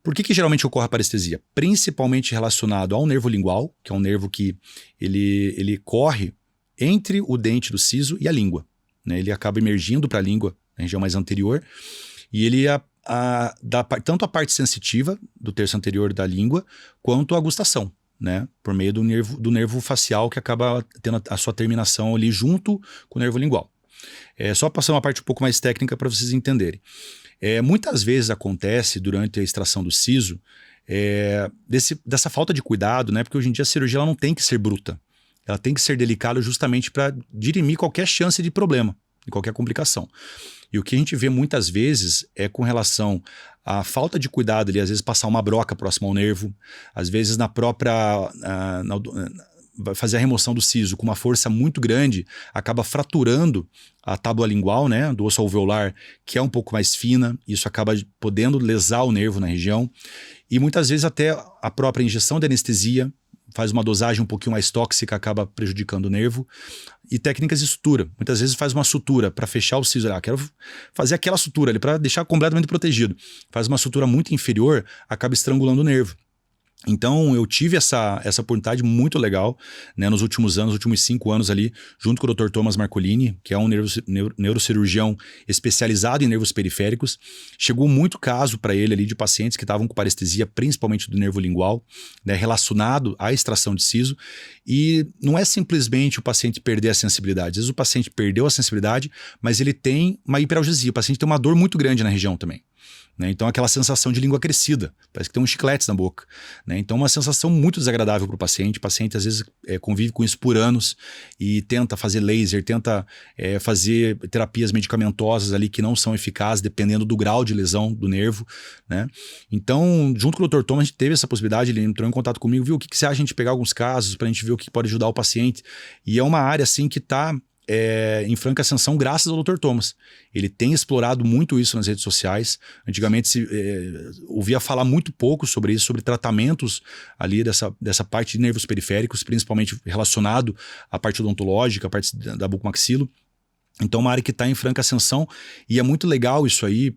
Por que geralmente ocorre a parestesia? Principalmente relacionado ao nervo lingual, que é um nervo que ele corre entre o dente do siso e a língua, né? Ele acaba emergindo para a língua, na região mais anterior, e ele dá tanto a parte sensitiva do terço anterior da língua, quanto a gustação, né? Por meio do nervo facial, que acaba tendo a sua terminação ali junto com o nervo lingual. Só passar uma parte um pouco mais técnica para vocês entenderem. Muitas vezes acontece durante a extração do siso dessa falta de cuidado, né? Porque hoje em dia a cirurgia ela não tem que ser bruta. Ela tem que ser delicada justamente para dirimir qualquer chance de problema, de qualquer complicação. E o que a gente vê muitas vezes é com relação à falta de cuidado ali, às vezes passar uma broca próxima ao nervo, às vezes na própria... fazer a remoção do siso com uma força muito grande, acaba fraturando a tábua lingual, né, do osso alveolar, que é um pouco mais fina, isso acaba podendo lesar o nervo na região, e muitas vezes até a própria injeção de anestesia faz uma dosagem um pouquinho mais tóxica, acaba prejudicando o nervo. E técnicas de sutura. Muitas vezes faz uma sutura para fechar o siso. Quero fazer aquela sutura ali para deixar completamente protegido. Faz uma sutura muito inferior, acaba estrangulando o nervo. Então eu tive essa oportunidade muito legal, né, nos últimos anos, nos últimos 5 anos ali, junto com o Dr. Thomas Marcolini, que é um neurocirurgião especializado em nervos periféricos. Chegou muito caso para ele ali de pacientes que estavam com parestesia, principalmente do nervo lingual, né, relacionado à extração de siso. E não é simplesmente o paciente perder a sensibilidade. Às vezes o paciente perdeu a sensibilidade, mas ele tem uma hiperalgesia. O paciente tem uma dor muito grande na região também. Né? Então aquela sensação de língua crescida, parece que tem uns chicletes na boca, né? Então uma sensação muito desagradável para o paciente às vezes convive com isso por anos e tenta fazer laser, tenta fazer terapias medicamentosas ali que não são eficazes dependendo do grau de lesão do nervo, né? Então junto com o Dr. Thomas a gente teve essa possibilidade, ele entrou em contato comigo, viu, o que você acha de a gente pegar alguns casos para a gente ver o que pode ajudar o paciente, e é uma área assim que está em franca ascensão graças ao Dr. Thomas. Ele tem explorado muito isso nas redes sociais. Antigamente se ouvia falar muito pouco sobre isso, sobre tratamentos ali dessa parte de nervos periféricos, principalmente relacionado à parte odontológica, a parte da bucomaxilo. Então uma área que está em franca ascensão, e é muito legal isso aí,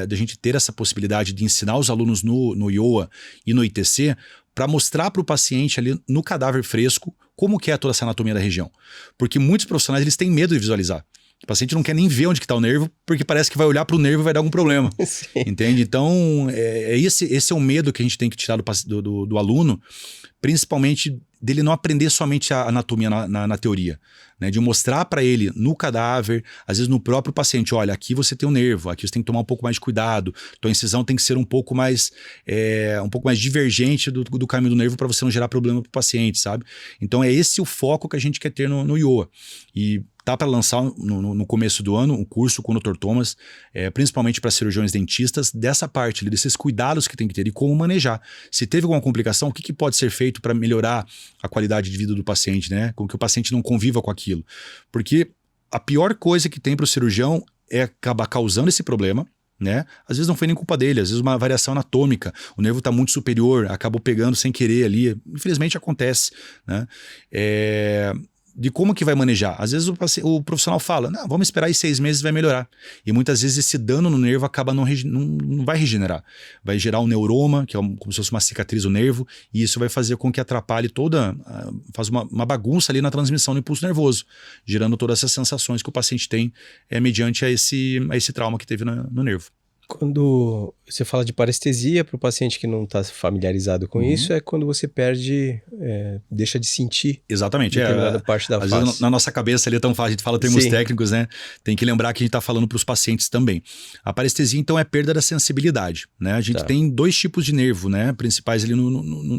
da gente ter essa possibilidade de ensinar os alunos no IOA e no ITC, para mostrar para o paciente ali no cadáver fresco como que é toda essa anatomia da região. Porque muitos profissionais eles têm medo de visualizar. O paciente não quer nem ver onde que está o nervo, porque parece que vai olhar para o nervo e vai dar algum problema. Sim. Entende? Então, esse é o medo que a gente tem que tirar do aluno, principalmente dele não aprender somente a anatomia na teoria, né? De mostrar para ele no cadáver, às vezes no próprio paciente, olha, aqui você tem um nervo, aqui você tem que tomar um pouco mais de cuidado, tua incisão tem que ser um pouco mais divergente do caminho do nervo para você não gerar problema para o paciente, sabe? Então é esse o foco que a gente quer ter no IOA. E tá para lançar no começo do ano um curso com o Dr. Thomas, principalmente para cirurgiões dentistas, dessa parte ali, desses cuidados que tem que ter e como manejar. Se teve alguma complicação, o que pode ser feito para melhorar a qualidade de vida do paciente, né? Com que o paciente não conviva com aquilo. Porque a pior coisa que tem para o cirurgião é acabar causando esse problema, né? Às vezes não foi nem culpa dele, às vezes uma variação anatômica, o nervo está muito superior, acabou pegando sem querer ali, infelizmente acontece, né? de como que vai manejar. Às vezes o profissional fala, não, vamos esperar aí 6 meses vai melhorar. E muitas vezes esse dano no nervo acaba não vai regenerar. Vai gerar um neuroma, que é como se fosse uma cicatriz do nervo, e isso vai fazer com que atrapalhe faz uma bagunça ali na transmissão do impulso nervoso, gerando todas essas sensações que o paciente tem mediante a esse trauma que teve no nervo. Quando você fala de parestesia, para o paciente que não está familiarizado com isso, é quando você perde, deixa de sentir. Exatamente. Determinada parte da face. Às vezes na nossa cabeça ali é tão fácil, a gente fala termos Sim. técnicos, né? Tem que lembrar que a gente está falando para os pacientes também. A parestesia, então, é perda da sensibilidade, né? A gente tem 2 tipos de nervo, né? Principais ali no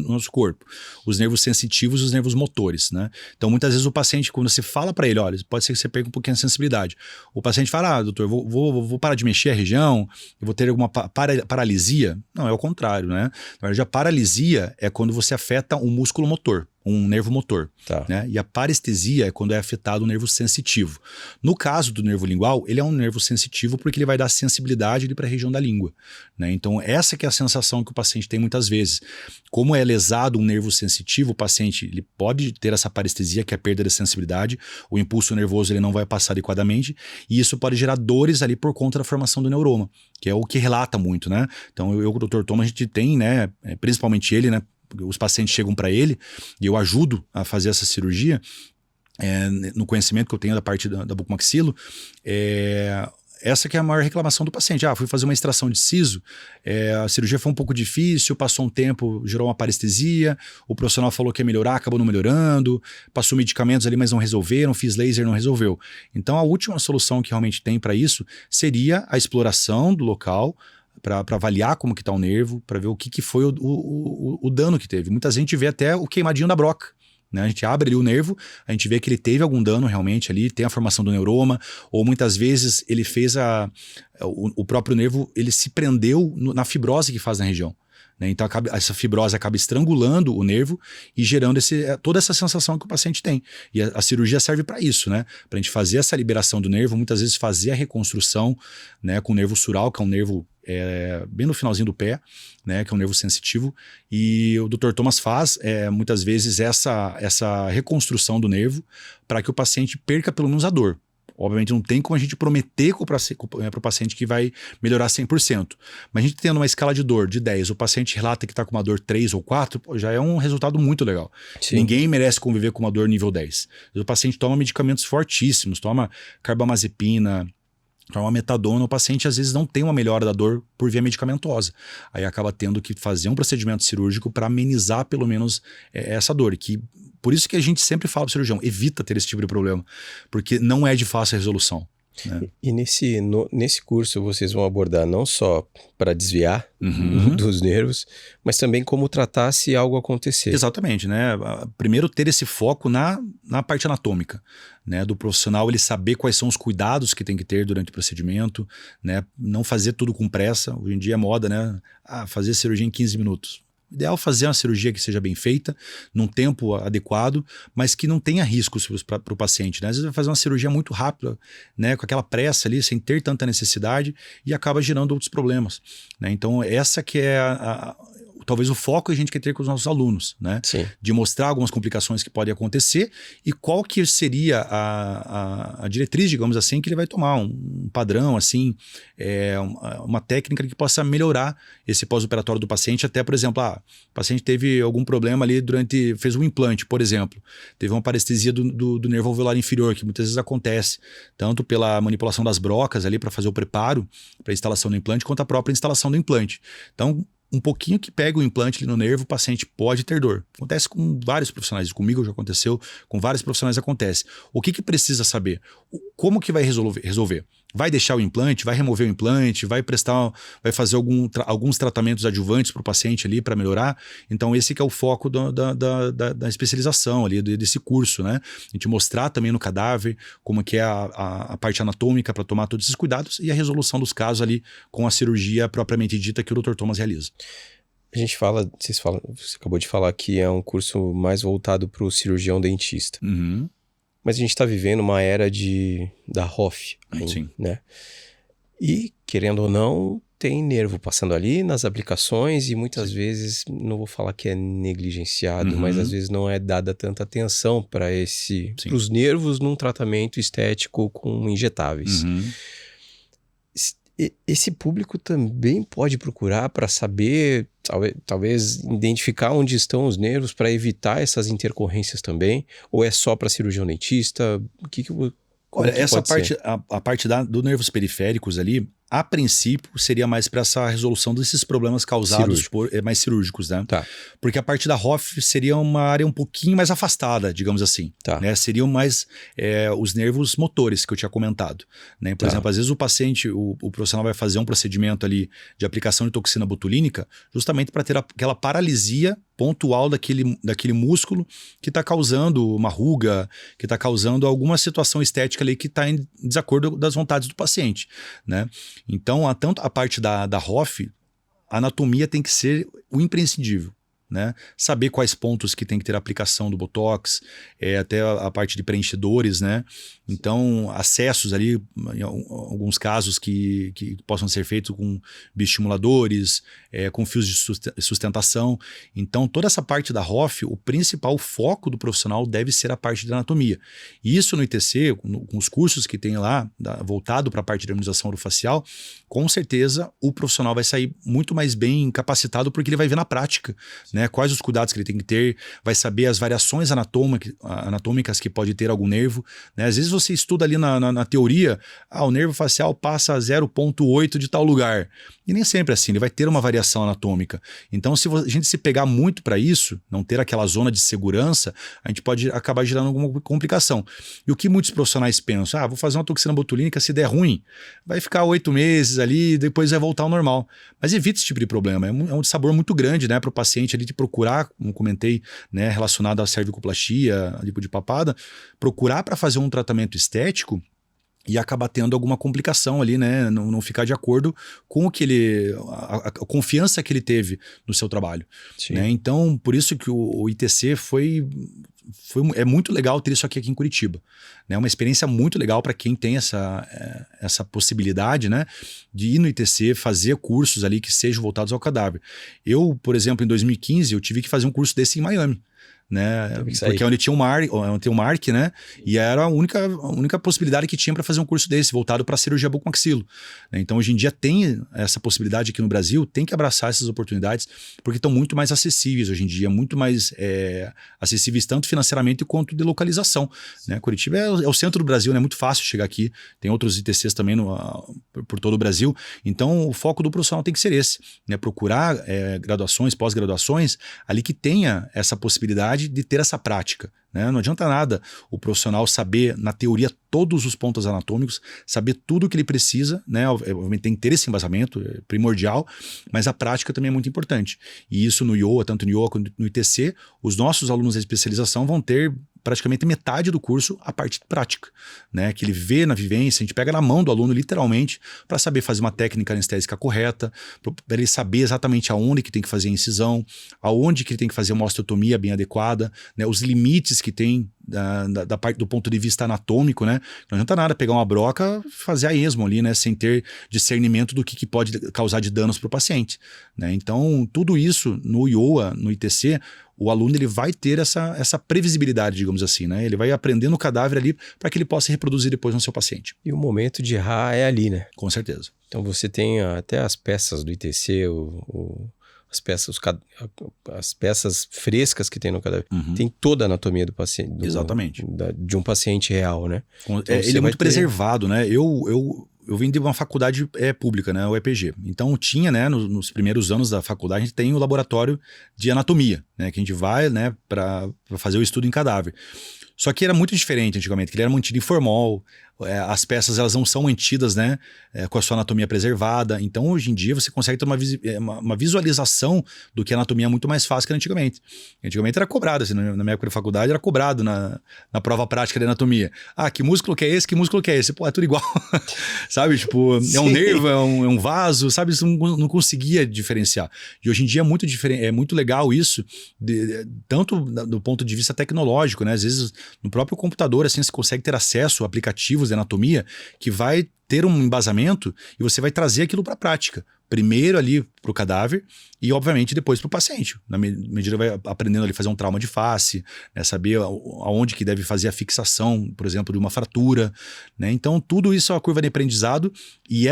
nosso corpo. Os nervos sensitivos e os nervos motores, né? Então, muitas vezes o paciente, quando você fala para ele, olha, pode ser que você perca um pouquinho a sensibilidade. O paciente fala, doutor, vou parar de mexer a região, eu vou ter alguma paralisia. Não, é o contrário, né? Na verdade, a paralisia é quando você afeta um músculo motor, um nervo motor. Né? E a parestesia é quando é afetado o nervo sensitivo. No caso do nervo lingual, ele é um nervo sensitivo porque ele vai dar sensibilidade para a região da língua. Né? Então, essa que é a sensação que o paciente tem muitas vezes. Como é lesado um nervo sensitivo, o paciente ele pode ter essa parestesia, que é a perda da sensibilidade, o impulso nervoso ele não vai passar adequadamente, e isso pode gerar dores ali por conta da formação do neuroma, que é o que relata muito, né? Então, eu com o Dr. Thomas, a gente tem, né, principalmente ele, né, os pacientes chegam para ele e eu ajudo a fazer essa cirurgia, no conhecimento que eu tenho da parte da bucomaxilo, essa que é a maior reclamação do paciente. Fui fazer uma extração de siso, a cirurgia foi um pouco difícil, passou um tempo, gerou uma parestesia, o profissional falou que ia melhorar, acabou não melhorando, passou medicamentos ali, mas não resolveram, fiz laser, não resolveu. Então a última solução que realmente tem para isso seria a exploração do local, para avaliar como que está o nervo, para ver o que foi o dano que teve. Muita gente vê até o queimadinho da broca. Né? A gente abre ali o nervo, a gente vê que ele teve algum dano realmente ali, tem a formação do neuroma, ou muitas vezes ele fez o próprio nervo, ele se prendeu na fibrose que faz na região. Né? Então essa fibrose acaba estrangulando o nervo e gerando toda essa sensação que o paciente tem. E a cirurgia serve para isso, né? Para a gente fazer essa liberação do nervo, muitas vezes fazer a reconstrução, né, com o nervo sural, que é um nervo bem no finalzinho do pé, né, que é um nervo sensitivo, e o Dr. Thomas faz muitas vezes essa reconstrução do nervo para que o paciente perca pelo menos a dor. Obviamente não tem como a gente prometer para o paciente que vai melhorar 100%. Mas a gente tendo uma escala de dor de 10, o paciente relata que está com uma dor 3 ou 4, já é um resultado muito legal. Sim. Ninguém merece conviver com uma dor nível 10. O paciente toma medicamentos fortíssimos, toma carbamazepina, toma metadona, o paciente às vezes não tem uma melhora da dor por via medicamentosa. Aí acaba tendo que fazer um procedimento cirúrgico para amenizar pelo menos essa dor, por isso que a gente sempre fala para o cirurgião, evita ter esse tipo de problema, porque não é de fácil resolução. Né? E nesse curso vocês vão abordar não só para desviar dos nervos, mas também como tratar se algo acontecer. Exatamente, né? Primeiro ter esse foco na parte anatômica, né? Do profissional ele saber quais são os cuidados que tem que ter durante o procedimento, né? Não fazer tudo com pressa. Hoje em dia é moda, né? Fazer cirurgia em 15 minutos. O ideal é fazer uma cirurgia que seja bem feita, num tempo adequado, mas que não tenha riscos para o paciente. Né? Às vezes vai fazer uma cirurgia muito rápida, né? Com aquela pressa ali, sem ter tanta necessidade, e acaba gerando outros problemas. Né? Então essa que é talvez o foco que a gente quer ter com os nossos alunos, né? Sim. De mostrar algumas complicações que podem acontecer e qual que seria a diretriz, digamos assim, que ele vai tomar, um padrão, assim, uma técnica que possa melhorar esse pós-operatório do paciente, até, por exemplo, o paciente teve algum problema ali fez um implante, por exemplo, teve uma parestesia do nervo alveolar inferior, que muitas vezes acontece, tanto pela manipulação das brocas ali para fazer o preparo para a instalação do implante, quanto a própria instalação do implante. Então, um pouquinho que pega o implante ali no nervo, o paciente pode ter dor. Acontece com vários profissionais, comigo já aconteceu, com vários profissionais acontece. O que precisa saber? Como que vai resolver? Vai deixar o implante? Vai remover o implante? Vai fazer alguns tratamentos adjuvantes para o paciente ali para melhorar? Então esse que é o foco da especialização ali, desse curso, né? A gente mostrar também no cadáver como que é a parte anatômica para tomar todos esses cuidados e a resolução dos casos ali com a cirurgia propriamente dita que o Dr. Thomas realiza. Você acabou de falar que é um curso mais voltado para o cirurgião dentista. Uhum. Mas a gente está vivendo uma era da HOF ainda, Sim. Né? E, querendo ou não, tem nervo passando ali nas aplicações e muitas vezes, não vou falar que é negligenciado, mas às vezes não é dada tanta atenção para os nervos num tratamento estético com injetáveis. Esse público também pode procurar para saber, talvez identificar onde estão os nervos para evitar essas intercorrências também? Ou é só para cirurgião dentista? Olha, essa parte, a parte dos nervos periféricos ali, a princípio, seria mais para essa resolução desses problemas causados por mais cirúrgicos, né? Tá. Porque a parte da Hoff seria uma área um pouquinho mais afastada, digamos assim. Tá. Né? Seriam mais os nervos motores que eu tinha comentado. Né? Por exemplo, às vezes o paciente, o profissional vai fazer um procedimento ali de aplicação de toxina botulínica justamente para ter aquela paralisia pontual daquele músculo que está causando uma ruga, que está causando alguma situação estética ali que está em desacordo das vontades do paciente, né? Então, tanto a parte da Hoff, a anatomia tem que ser o imprescindível, né? Saber quais pontos que tem que ter a aplicação do Botox, até a parte de preenchedores, né? Então, acessos ali, em alguns casos que possam ser feitos com bioestimuladores, com fios de sustentação. Então, toda essa parte da Hoff, o principal foco do profissional deve ser a parte de anatomia. E isso no ITC, com os cursos que tem lá, voltado para a parte de harmonização orofacial, com certeza o profissional vai sair muito mais bem capacitado porque ele vai ver na prática, né? Quais os cuidados que ele tem que ter, vai saber as variações anatômicas que pode ter algum nervo, né? Às vezes você estuda ali na teoria, o nervo facial passa a 0,8 de tal lugar. E nem sempre é assim, ele vai ter uma variação anatômica. Então, se a gente se pegar muito para isso, não ter aquela zona de segurança, a gente pode acabar gerando alguma complicação. E o que muitos profissionais pensam, vou fazer uma toxina botulínica, se der ruim, vai ficar 8 meses ali, depois vai voltar ao normal. Mas evita esse tipo de problema, é um sabor muito grande, né, para o paciente ali de procurar, como comentei, né, relacionado à cervicoplastia, a lipo de papada, procurar para fazer um tratamento estético e acabar tendo alguma complicação ali, né? Não ficar de acordo com o que a confiança que ele teve no seu trabalho. Né? Então, por isso que o ITC é muito legal ter isso aqui em Curitiba. É uma experiência muito legal para quem tem essa possibilidade, né, de ir no ITC, fazer cursos ali que sejam voltados ao cadáver. Eu, por exemplo, em 2015, eu tive que fazer um curso desse em Miami. Né? Porque onde tinha um Mark, né? E era a única possibilidade que tinha para fazer um curso desse, voltado para cirurgia bucomaxilo. Né? Então, hoje em dia tem essa possibilidade aqui no Brasil, tem que abraçar essas oportunidades, porque estão muito mais acessíveis hoje em dia, muito mais acessíveis tanto financeiramente quanto de localização. Né? Curitiba é o centro do Brasil, né? É muito fácil chegar aqui, tem outros ITCs também por todo o Brasil. Então, o foco do profissional tem que ser esse, né? Procurar graduações, pós-graduações, ali que tenha essa possibilidade de ter essa prática. Né? Não adianta nada o profissional saber, na teoria, todos os pontos anatômicos, saber tudo o que ele precisa, né? Obviamente tem que ter esse embasamento, é primordial, mas a prática também é muito importante. E isso no IOA, tanto no IOA quanto no ITC, os nossos alunos da especialização vão ter praticamente metade do curso a parte prática, né? Que ele vê na vivência, a gente pega na mão do aluno literalmente para saber fazer uma técnica anestésica correta, para ele saber exatamente aonde que tem que fazer a incisão, aonde que ele tem que fazer uma osteotomia bem adequada, né? Os limites que tem da parte do ponto de vista anatômico, né? Não adianta nada pegar uma broca e fazer a esmo ali, né? Sem ter discernimento do que pode causar de danos para o paciente, né? Então, tudo isso no IOA, no ITC, o aluno ele vai ter essa previsibilidade, digamos assim, né? Ele vai aprendendo o cadáver ali para que ele possa reproduzir depois no seu paciente. E o momento de errar é ali, né? Com certeza. Então você tem até as peças do ITC, as peças frescas que tem no cadáver. Tem toda a anatomia do paciente. Exatamente. De um paciente real, né? Então, ele é muito preservado, né? Eu vim de uma faculdade pública, né, o EPG. Então tinha, né, nos primeiros anos da faculdade, a gente tem o laboratório de anatomia, né, que a gente vai, né, para fazer o estudo em cadáver. Só que era muito diferente antigamente, que ele era mantido em formol, as peças elas não são mantidas, né, com a sua anatomia preservada. Então hoje em dia você consegue ter uma visualização do que a anatomia é muito mais fácil que antigamente. Antigamente era cobrado, assim, na minha época de faculdade era cobrado na prova prática de anatomia. Que músculo que é esse? Que músculo que é esse? Pô, é tudo igual. Sabe, tipo, é um nervo, é um vaso, sabe, você não conseguia diferenciar. E hoje em dia é muito legal isso, tanto do ponto de vista tecnológico, né, às vezes no próprio computador, assim, você consegue ter acesso a aplicativos de anatomia, que vai ter um embasamento e você vai trazer aquilo para a prática. Primeiro ali para o cadáver e, obviamente, depois para o paciente. Na medida que vai aprendendo ali a fazer um trauma de face, né, saber aonde que deve fazer a fixação, por exemplo, de uma fratura. Né? Então, tudo isso é uma curva de aprendizado e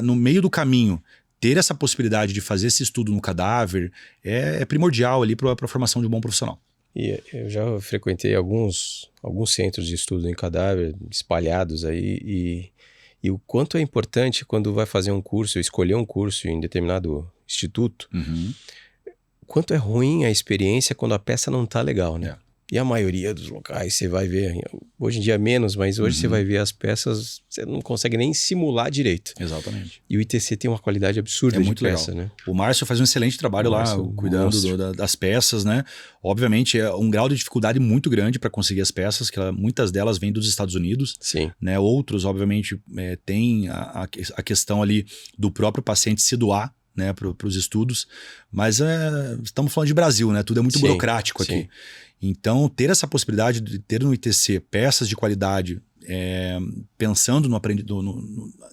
no meio do caminho, ter essa possibilidade de fazer esse estudo no cadáver é primordial ali para a formação de um bom profissional. E eu já frequentei alguns centros de estudo em cadáver espalhados aí e o quanto é importante quando vai fazer um curso, escolher um curso em determinado instituto, o quanto é ruim a experiência quando a peça não tá legal, né? E a maioria dos locais você vai ver, hoje em dia menos, mas hoje você vai ver as peças, você não consegue nem simular direito. Exatamente. E o ITC tem uma qualidade absurda de peça, legal. Né? O Márcio faz um excelente trabalho lá, cuidando das peças, né? Obviamente é um grau de dificuldade muito grande para conseguir as peças, que muitas delas vêm dos Estados Unidos. Sim. Né? Outros, obviamente, tem a questão ali do próprio paciente se doar, né, para os estudos, mas estamos falando de Brasil, né? Tudo é muito burocrático aqui. Sim. Então, ter essa possibilidade de ter no ITC peças de qualidade, pensando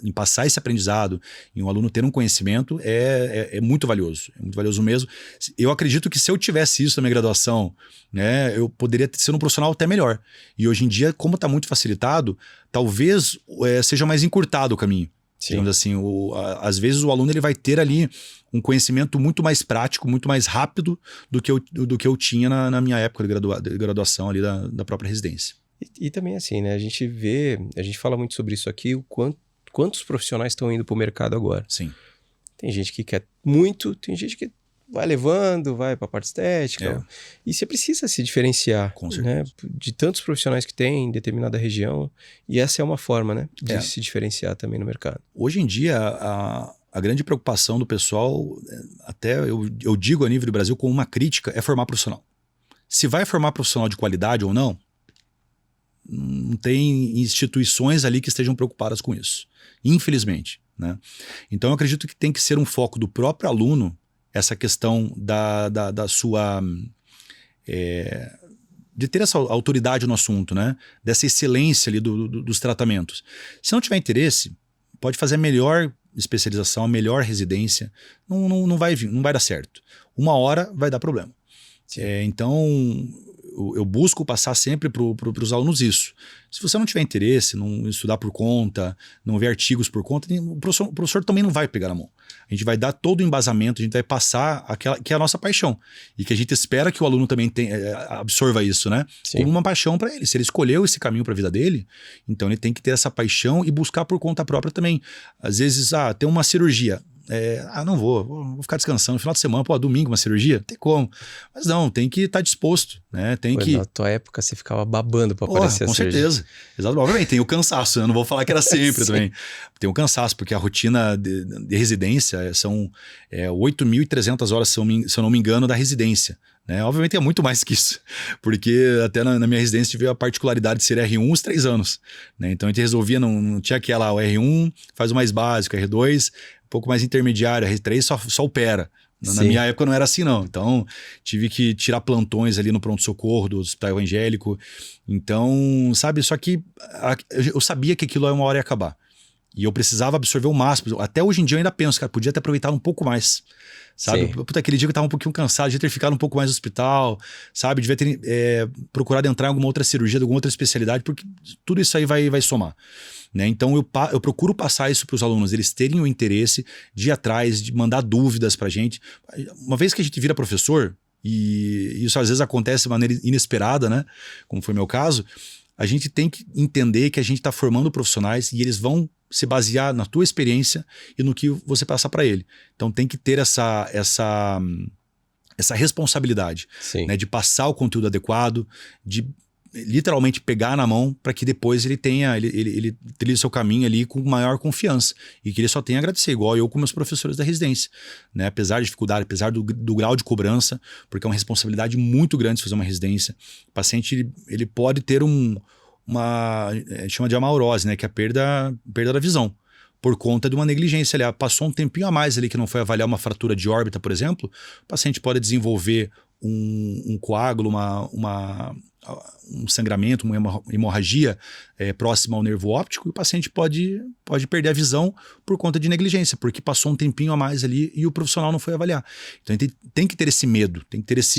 em passar esse aprendizado, em um aluno ter um conhecimento, é muito valioso. É muito valioso mesmo. Eu acredito que se eu tivesse isso na minha graduação, né, eu poderia ser um profissional até melhor. E hoje em dia, como está muito facilitado, talvez seja mais encurtado o caminho. Digamos assim, às vezes o aluno ele vai ter ali um conhecimento muito mais prático, muito mais rápido do que eu tinha na minha época de graduação ali da própria residência. E também assim, né? A gente fala muito sobre isso aqui, quantos profissionais estão indo para o mercado agora. Sim. Tem gente que quer muito, tem gente que vai levando, vai para a parte estética. E você precisa se diferenciar, com certeza, né? De tantos profissionais que tem em determinada região. E essa é uma forma, né? De se diferenciar também no mercado. Hoje em dia, a grande preocupação do pessoal, até eu digo a nível do Brasil como uma crítica, é formar profissional. Se vai formar profissional de qualidade ou não tem instituições ali que estejam preocupadas com isso. Infelizmente. Né? Então eu acredito que tem que ser um foco do próprio aluno essa questão da sua... de ter essa autoridade no assunto, né? Dessa excelência ali dos tratamentos. Se não tiver interesse, pode fazer a melhor especialização, a melhor residência, não vai dar certo. Uma hora vai dar problema. Então, eu busco passar sempre para os alunos isso. Se você não tiver interesse, não estudar por conta, não ver artigos por conta, o professor também não vai pegar na mão. A gente vai dar todo o embasamento, a gente vai passar que é a nossa paixão. E que a gente espera que o aluno também absorva isso, né? Sim. Como uma paixão para ele. Se ele escolheu esse caminho para a vida dele, então ele tem que ter essa paixão e buscar por conta própria também. Às vezes, tem uma cirurgia. Não vou ficar descansando no final de semana, domingo uma cirurgia, não tem como. Mas não, tem que estar disposto, né? Na tua época você ficava babando para aparecer com certeza. Exato. Obviamente tem o cansaço, né? Eu não vou falar que era sempre também. Tem o cansaço, porque a rotina de residência são 8.300 horas, se eu não me engano, da residência. Né? Obviamente é muito mais que isso, porque até na minha residência tive a particularidade de ser R1 os 3 anos. Né? Então a gente resolvia, não tinha aquela, o R1 faz o mais básico, R2 um pouco mais intermediário, R3 só opera. Na minha época não era assim não, então tive que tirar plantões ali no pronto-socorro do Hospital Evangélico. Então, sabe, só que eu sabia que aquilo uma hora ia acabar. E eu precisava absorver o máximo. Até hoje em dia eu ainda penso, cara, podia ter aproveitado um pouco mais. Sabe? Puta, aquele dia que eu tava um pouquinho cansado, devia ter ficado um pouco mais no hospital, sabe? Devia ter procurado entrar em alguma outra cirurgia, alguma outra especialidade, porque tudo isso aí vai somar. Né? Então eu procuro passar isso para os alunos, eles terem o interesse de ir atrás, de mandar dúvidas pra gente. Uma vez que a gente vira professor, e isso às vezes acontece de maneira inesperada, né? Como foi meu caso, a gente tem que entender que a gente está formando profissionais e eles vão se basear na tua experiência e no que você passar para ele. Então tem que ter essa responsabilidade, né, de passar o conteúdo adequado, de literalmente pegar na mão para que depois ele trilhe seu caminho ali com maior confiança e que ele só tenha a agradecer, igual eu com meus professores da residência, né? Apesar da dificuldade, apesar do grau de cobrança, porque é uma responsabilidade muito grande fazer uma residência. O paciente ele pode ter chama de amaurose, né? Que é a perda da visão, por conta de uma negligência. Aliás, passou um tempinho a mais ali que não foi avaliar uma fratura de órbita, por exemplo, o paciente pode desenvolver um coágulo, um sangramento, uma hemorragia próxima ao nervo óptico, e o paciente pode perder a visão por conta de negligência, porque passou um tempinho a mais ali e o profissional não foi avaliar. Então tem que ter esse medo,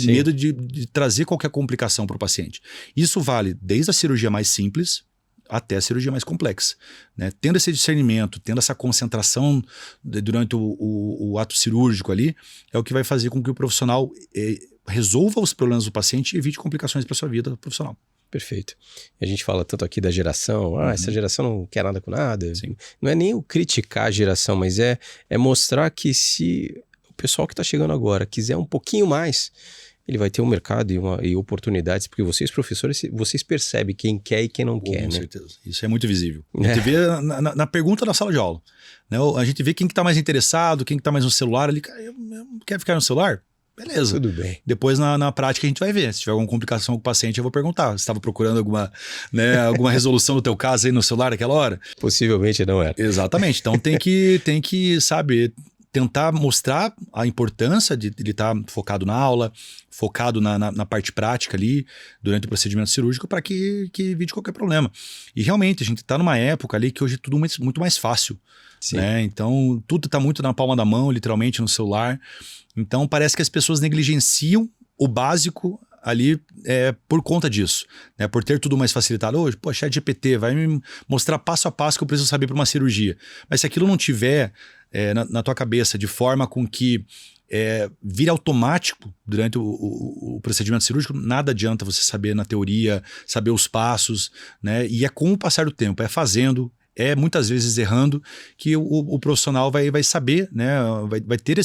medo de trazer qualquer complicação para o paciente. Isso vale desde a cirurgia mais simples até a cirurgia mais complexa, né? Tendo esse discernimento, tendo essa concentração durante o ato cirúrgico ali, é o que vai fazer com que o profissional resolva os problemas do paciente e evite complicações para a sua vida profissional. Perfeito. A gente fala tanto aqui da geração, essa geração não quer nada com nada. Sim. Não é nem o criticar a geração, mas é mostrar que se o pessoal que está chegando agora quiser um pouquinho mais, ele vai ter um mercado e oportunidades, porque vocês, professores, vocês percebem quem quer e quem não quer, né? Com certeza. Isso é muito visível. A gente vê na pergunta da sala de aula, né? A gente vê quem que tá mais interessado, quem que tá mais no celular. Ali, eu quer ficar no celular? Beleza. Tudo bem. Depois, na prática, a gente vai ver. Se tiver alguma complicação com o paciente, eu vou perguntar. Você estava procurando alguma resolução do teu caso aí no celular naquela hora? Possivelmente não era. Exatamente. Então tem que sabe, tentar mostrar a importância de ele estar focado na aula, focado na parte prática ali, durante o procedimento cirúrgico, para que evite qualquer problema. E realmente, a gente está numa época ali que hoje é tudo muito mais fácil. Né? Então, tudo está muito na palma da mão, literalmente, no celular. Então, parece que as pessoas negligenciam o básico ali por conta disso, né? Por ter tudo mais facilitado. Hoje, ChatGPT vai me mostrar passo a passo que eu preciso saber para uma cirurgia. Mas se aquilo não tiver na tua cabeça de forma com que vire automático durante o procedimento cirúrgico, nada adianta você saber na teoria, saber os passos, né? E é com o passar do tempo, fazendo, muitas vezes errando, que o profissional vai saber, né? Vai ter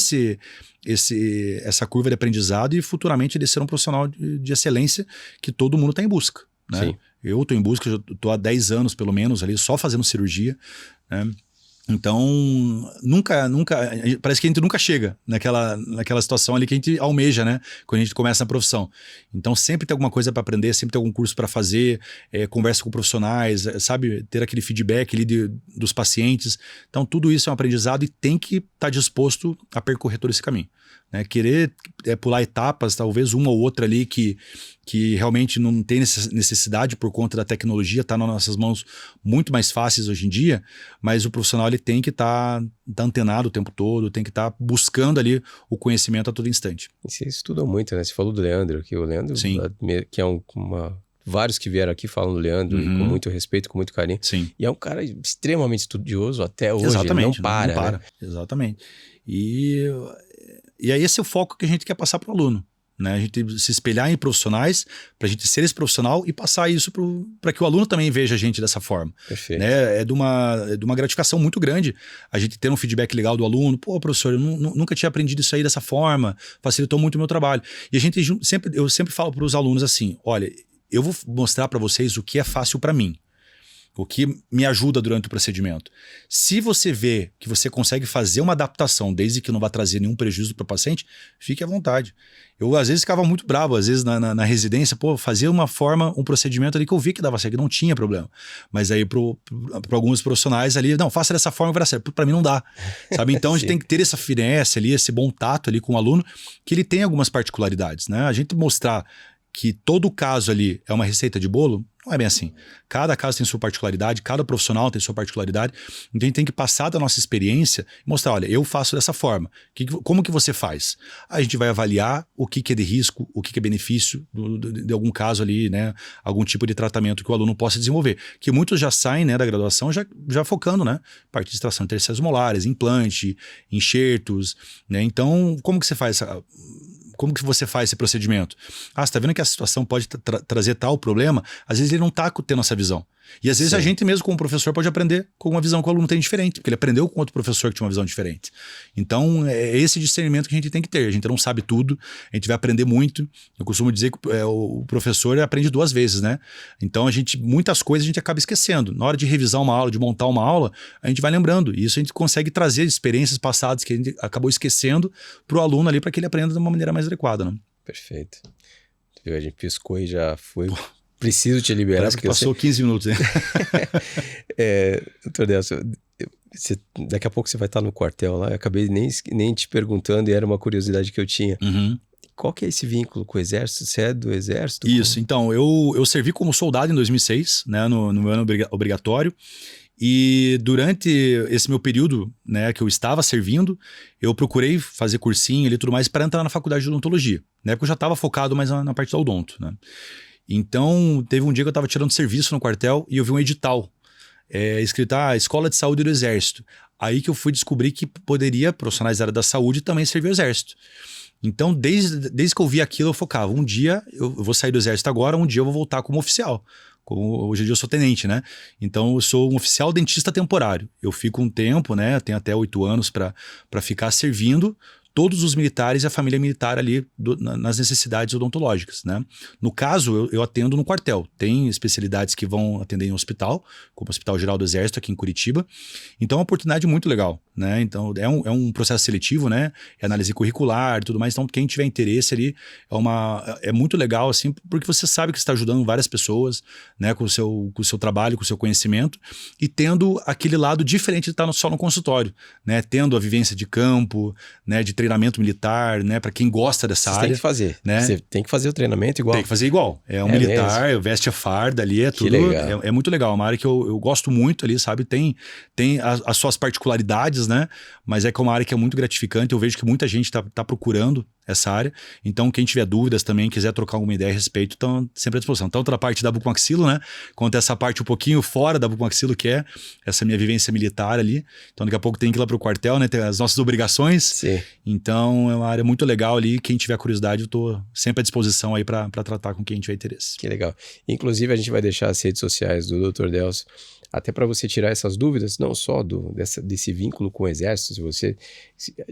essa curva de aprendizado e futuramente ele ser um profissional de excelência que todo mundo está em busca, né? Sim. Eu estou em busca, estou há 10 anos pelo menos ali só fazendo cirurgia, né? Então, parece que a gente nunca chega naquela situação ali que a gente almeja, né? Quando a gente começa na profissão. Então, sempre tem alguma coisa para aprender, sempre tem algum curso para fazer, conversa com profissionais, sabe? Ter aquele feedback ali dos pacientes. Então, tudo isso é um aprendizado e tem que estar disposto a percorrer todo esse caminho, né? Querer pular etapas, talvez uma ou outra ali que realmente não tem necessidade por conta da tecnologia, está nas nossas mãos muito mais fáceis hoje em dia, mas o profissional ele tem que estar antenado o tempo todo, tem que estar buscando ali o conhecimento a todo instante. E você estudou muito, né? Você falou do Leandro, que o Leandro, Sim, que é vários que vieram aqui falam do Leandro, e com muito respeito, com muito carinho. Sim. E é um cara extremamente estudioso até hoje. Exatamente, não para. Né? Exatamente. E aí esse é o foco que a gente quer passar para o aluno, né? A gente se espelhar em profissionais, para a gente ser esse profissional e passar isso para que o aluno também veja a gente dessa forma. Perfeito. Né? É de uma gratificação muito grande a gente ter um feedback legal do aluno. Pô, professor, eu nunca tinha aprendido isso aí dessa forma, facilitou muito o meu trabalho. E eu sempre falo para os alunos assim, olha, eu vou mostrar para vocês o que é fácil para mim, o que me ajuda durante o procedimento. Se você vê que você consegue fazer uma adaptação, desde que não vá trazer nenhum prejuízo para o paciente, fique à vontade. Eu, às vezes, ficava muito bravo, às vezes, na residência, fazia um procedimento ali que eu vi que dava certo, que não tinha problema. Mas aí, para alguns profissionais ali, não, faça dessa forma, vai dar certo. Para mim, não dá, sabe? Então, a gente tem que ter essa finesse ali, esse bom tato ali com o aluno, que ele tem algumas particularidades, né? A gente mostrar que todo caso ali é uma receita de bolo, não é bem assim. Cada caso tem sua particularidade, cada profissional tem sua particularidade. Então a gente tem que passar da nossa experiência e mostrar, olha, eu faço dessa forma. Como que você faz? A gente vai avaliar o que é de risco, o que é benefício de algum caso ali, né? Algum tipo de tratamento que o aluno possa desenvolver. Que muitos já saem, né, da graduação já focando, né? Parte de extração de terceiras molares, implante, enxertos, né? Então, como que você faz esse procedimento? Você está vendo que a situação pode trazer tal problema? Às vezes ele não está tendo essa visão. E às vezes a gente mesmo, como professor, pode aprender com uma visão que o aluno tem diferente, porque ele aprendeu com outro professor que tinha uma visão diferente. Então, é esse discernimento que a gente tem que ter. A gente não sabe tudo, a gente vai aprender muito. Eu costumo dizer que o professor aprende 2 vezes, né? Então, muitas coisas a gente acaba esquecendo. Na hora de revisar uma aula, de montar uma aula, a gente vai lembrando. E isso a gente consegue trazer experiências passadas que a gente acabou esquecendo para o aluno ali, para que ele aprenda de uma maneira mais adequada, né? Perfeito. A gente piscou e já foi... Preciso te liberar. Parece que passou 15 minutos, hein? Doutor Delcio, daqui a pouco você vai estar no quartel lá. Eu acabei nem te perguntando e era uma curiosidade que eu tinha. Uhum. qual que é esse vínculo com o Exército? Você é do Exército? Isso, então, eu servi como soldado em 2006, né, no meu ano obrigatório. E durante esse meu período, né, que eu estava servindo, eu procurei fazer cursinho ali e tudo mais para entrar na faculdade de odontologia, né, porque eu já estava focado mais na parte do odonto, né. Então, teve um dia que eu estava tirando serviço no quartel e eu vi um edital, escrito, Escola de Saúde do Exército. Aí que eu fui descobrir que poderia, profissionais da área da saúde, também servir ao Exército. Então, desde que eu vi aquilo, eu focava, um dia eu vou sair do Exército agora, um dia eu vou voltar como oficial. Hoje em dia eu sou tenente, né? Então eu sou um oficial dentista temporário. Eu fico um tempo, né? Tenho até 8 anos para ficar servindo todos os militares e a família militar ali nas necessidades odontológicas, né? No caso, eu atendo no quartel. Tem especialidades que vão atender em hospital, como o Hospital Geral do Exército aqui em Curitiba. Então é uma oportunidade muito legal, né? Então é um processo seletivo, né? É análise curricular e tudo mais. Então quem tiver interesse ali é muito legal, assim, porque você sabe que você está ajudando várias pessoas, né? Com o seu trabalho, com o seu conhecimento e tendo aquele lado diferente de estar só no consultório, né? Tendo a vivência de campo, né? De treinamento militar, né? Para quem gosta dessa área. Tem que fazer, né? Você tem que fazer o treinamento igual. Tem que fazer igual. É um militar, veste a farda ali, é tudo. É muito legal. É uma área que eu gosto muito ali, sabe? Tem as suas particularidades, né? Mas é que é uma área que é muito gratificante. Eu vejo que muita gente tá procurando essa área. Então, quem tiver dúvidas também, quiser trocar alguma ideia a respeito, estão sempre à disposição. Tanto da parte da bucomaxilo, né? Quanto essa parte um pouquinho fora da bucomaxilo, que é essa minha vivência militar ali. Então, daqui a pouco tem que ir lá pro quartel, né? Tem as nossas obrigações. Sim. Então, é uma área muito legal ali. Quem tiver curiosidade, eu tô sempre à disposição aí para tratar com quem tiver interesse. Que legal. Inclusive, a gente vai deixar as redes sociais do Dr. Delcio, até para você tirar essas dúvidas, não só desse vínculo com o Exército, se você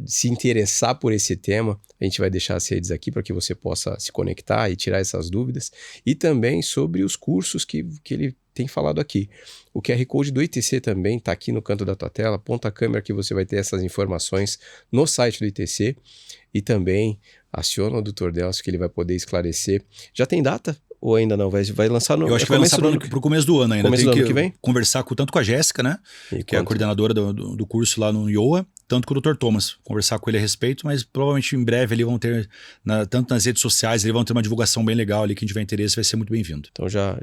se interessar por esse tema, a gente vai deixar as redes aqui para que você possa se conectar e tirar essas dúvidas, e também sobre os cursos que ele tem falado aqui. O QR Code do ITC também está aqui no canto da tua tela, aponta a câmera que você vai ter essas informações no site do ITC, e também aciona o Dr. Delcio que ele vai poder esclarecer. Já tem data? Ou ainda não? Vai lançar no... Eu acho que vai lançar pro começo do ano ainda. Começo do ano que vem? Conversar tanto com a Jéssica, né? Que é a coordenadora do curso lá no IOA, tanto com o Dr. Thomas. Conversar com ele a respeito, mas provavelmente em breve ali vão ter, tanto nas redes sociais, eles vão ter uma divulgação bem legal ali. Quem tiver interesse vai ser muito bem-vindo. Então já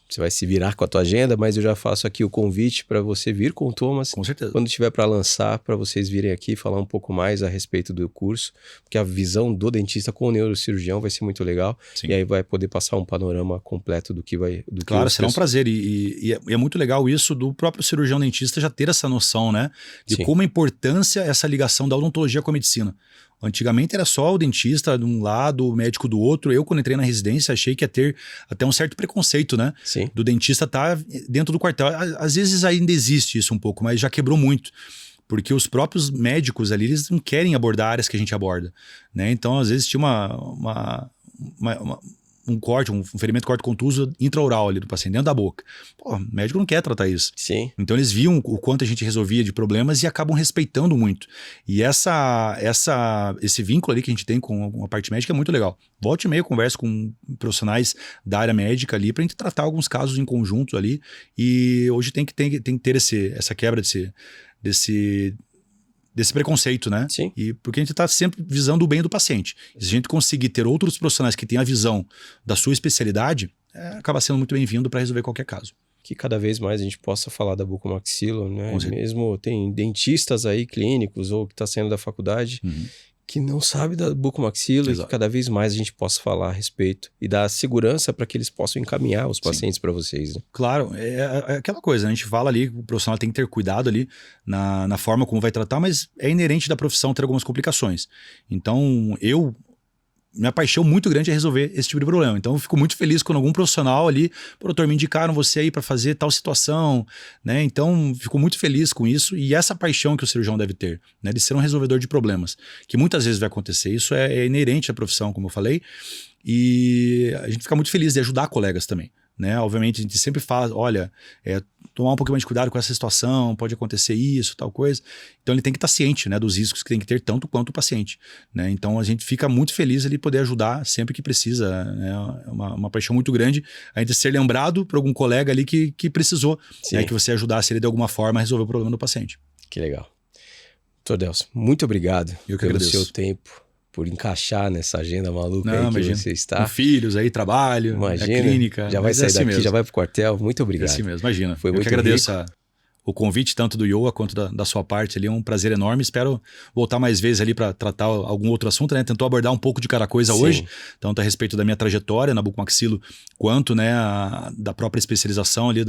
você vai se virar com a tua agenda, mas eu já faço aqui o convite para você vir com o Thomas. Com certeza. Quando tiver para lançar, para vocês virem aqui falar um pouco mais a respeito do curso, porque a visão do dentista com o neurocirurgião vai ser muito legal. Sim. E aí vai poder passar um panorama completo do que vai... Claro, será um prazer. E é muito legal isso do próprio cirurgião dentista já ter essa noção, né? De como a importância essa ligação da odontologia com a medicina. Antigamente era só o dentista de um lado, o médico do outro. Eu, quando entrei na residência, achei que ia ter até um certo preconceito, né? Sim. Do dentista estar dentro do quartel. Às vezes ainda existe isso um pouco, mas já quebrou muito. Porque os próprios médicos ali, eles não querem abordar áreas que a gente aborda, né? Então, às vezes tinha um corte, um ferimento corte-contuso intraoral ali do paciente, dentro da boca. Pô, o médico não quer tratar isso. Sim. Então eles viam o quanto a gente resolvia de problemas e acabam respeitando muito. E esse vínculo ali que a gente tem com a parte médica é muito legal. Volta e meia eu converso com profissionais da área médica ali pra gente tratar alguns casos em conjunto ali. E hoje tem que ter essa quebra desse preconceito, né? Sim. E porque a gente está sempre visando o bem do paciente. E se a gente conseguir ter outros profissionais que têm a visão da sua especialidade, acaba sendo muito bem-vindo para resolver qualquer caso. Que cada vez mais a gente possa falar da bucomaxilo, né? Mesmo tem dentistas aí, clínicos, ou que está saindo da faculdade, que não sabe da bucomaxilo. Exato. E que cada vez mais a gente possa falar a respeito e dar segurança para que eles possam encaminhar os pacientes para vocês. Né? Claro, é aquela coisa, a gente fala ali, o profissional tem que ter cuidado ali na forma como vai tratar, mas é inerente da profissão ter algumas complicações. Então, minha paixão muito grande é resolver esse tipo de problema. Então eu fico muito feliz quando algum profissional ali, doutor, me indicaram você aí para fazer tal situação, né? Então fico muito feliz com isso e essa paixão que o cirurgião deve ter, né? De ser um resolvedor de problemas, que muitas vezes vai acontecer. Isso é inerente à profissão, como eu falei, e a gente fica muito feliz de ajudar colegas também. Né? Obviamente a gente sempre fala, olha, tomar um pouquinho mais de cuidado com essa situação, pode acontecer isso, tal coisa. Então ele tem que estar ciente, né, dos riscos que tem que ter tanto quanto o paciente, né? Então a gente fica muito feliz ali poder ajudar sempre que precisa, né? É uma paixão muito grande a gente ser lembrado por algum colega ali que precisou, né, que você ajudasse ele de alguma forma a resolver o problema do paciente. Que legal. Dr. Delcio, muito obrigado pelo seu tempo, por encaixar nessa agenda maluca Não, aí imagina. que você está. Com filhos aí, trabalho, Imagina, clínica. já vai sair daqui, mesmo. já vai pro quartel. Muito obrigado. É assim mesmo, imagina. Foi Eu muito que agradeço rico. o convite, tanto do Iowa quanto da sua parte ali, é um prazer enorme. Espero voltar mais vezes ali para tratar algum outro assunto, né? Tentou abordar um pouco de cada coisa Sim. hoje, tanto a respeito da minha trajetória na bucomaxilo, quanto, né, da própria especialização ali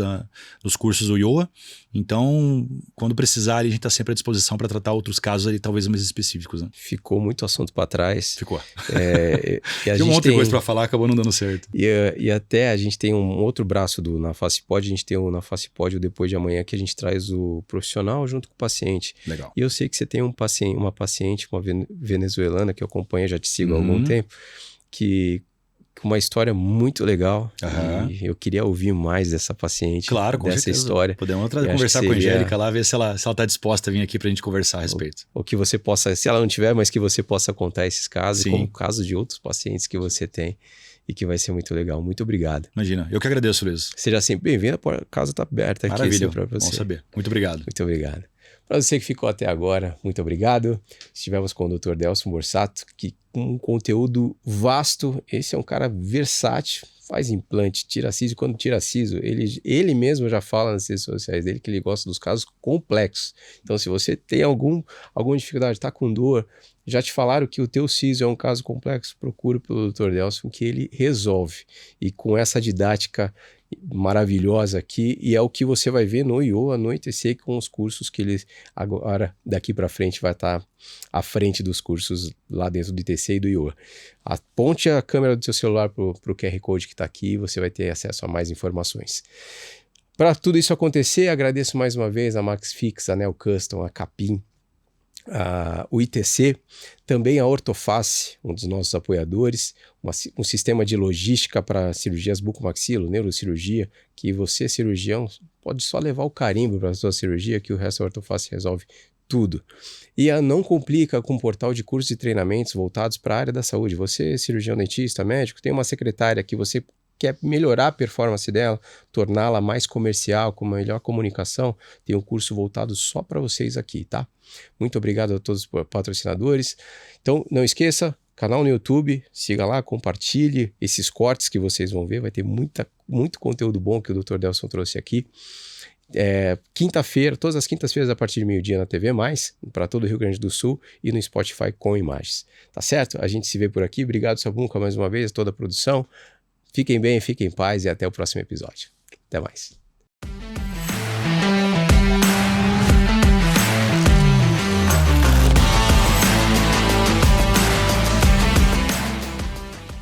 dos cursos do Iowa. Então, quando precisar, ali, a gente está sempre à disposição para tratar outros casos ali, talvez mais específicos, né? Ficou muito assunto para trás. Ficou. E a Tinha gente um monte de tem... coisa para falar, acabou não dando certo. E até a gente tem um outro braço na Face Pod, a gente tem na Face Pod o Depois de Amanhã, que a gente traz o profissional junto com o paciente. Legal. E eu sei que você tem uma paciente, uma venezuelana, que eu acompanho, já te sigo há algum tempo, que com uma história muito legal. E eu queria ouvir mais dessa paciente, claro, com dessa certeza. história. Podemos conversar com a Angélica lá, ver se ela está disposta a vir aqui para a gente conversar a respeito. Ou que você possa, se ela não tiver, mas que você possa contar esses casos, Sim. como casos de outros pacientes que você tem. E que vai ser muito legal. Muito obrigado. Imagina. Eu que agradeço, Luiz. Seja sempre bem-vindo. A casa está aberta aqui. Maravilha. Para você. Bom saber. Muito obrigado. Muito obrigado. Para você que ficou até agora, muito obrigado. Estivemos com o Dr. Delson Borsato, que com um conteúdo vasto. Esse é um cara versátil, faz implante, tira siso. Quando tira siso, ele mesmo já fala nas redes sociais dele que ele gosta dos casos complexos. Então, se você tem alguma dificuldade, está com dor, já te falaram que o teu siso é um caso complexo, procura pelo Dr. Delson que ele resolve. E com essa didática maravilhosa aqui, e é o que você vai ver no Iowa, no ITC, com os cursos que ele agora, daqui para frente, vai estar à frente dos cursos lá dentro do ITC e do Iowa. Aponte a câmera do seu celular para o QR Code que está aqui e você vai ter acesso a mais informações. Para tudo isso acontecer, agradeço mais uma vez a MaxFix, a Neo Custom, a Capim, o ITC, também a Ortoface, um dos nossos apoiadores, um sistema de logística para cirurgias bucomaxilo, neurocirurgia, que você, cirurgião, pode só levar o carimbo para a sua cirurgia, que o resto da Ortoface resolve tudo. E a Não Complica, com um portal de cursos e treinamentos voltados para a área da saúde. Você, cirurgião dentista, médico, tem uma secretária que você quer melhorar a performance dela, torná-la mais comercial, com melhor comunicação, tem um curso voltado só para vocês aqui, tá? Muito obrigado a todos os patrocinadores. Então, não esqueça, canal no YouTube, siga lá, compartilhe esses cortes que vocês vão ver, vai ter muito conteúdo bom que o Dr. Delson trouxe aqui. Quinta-feira, todas as quintas-feiras a partir de meio-dia na TV+, para todo o Rio Grande do Sul e no Spotify com imagens. Tá certo? A gente se vê por aqui. Obrigado, Sabuca, mais uma vez, toda a produção. Fiquem bem, fiquem em paz e até o próximo episódio. Até mais.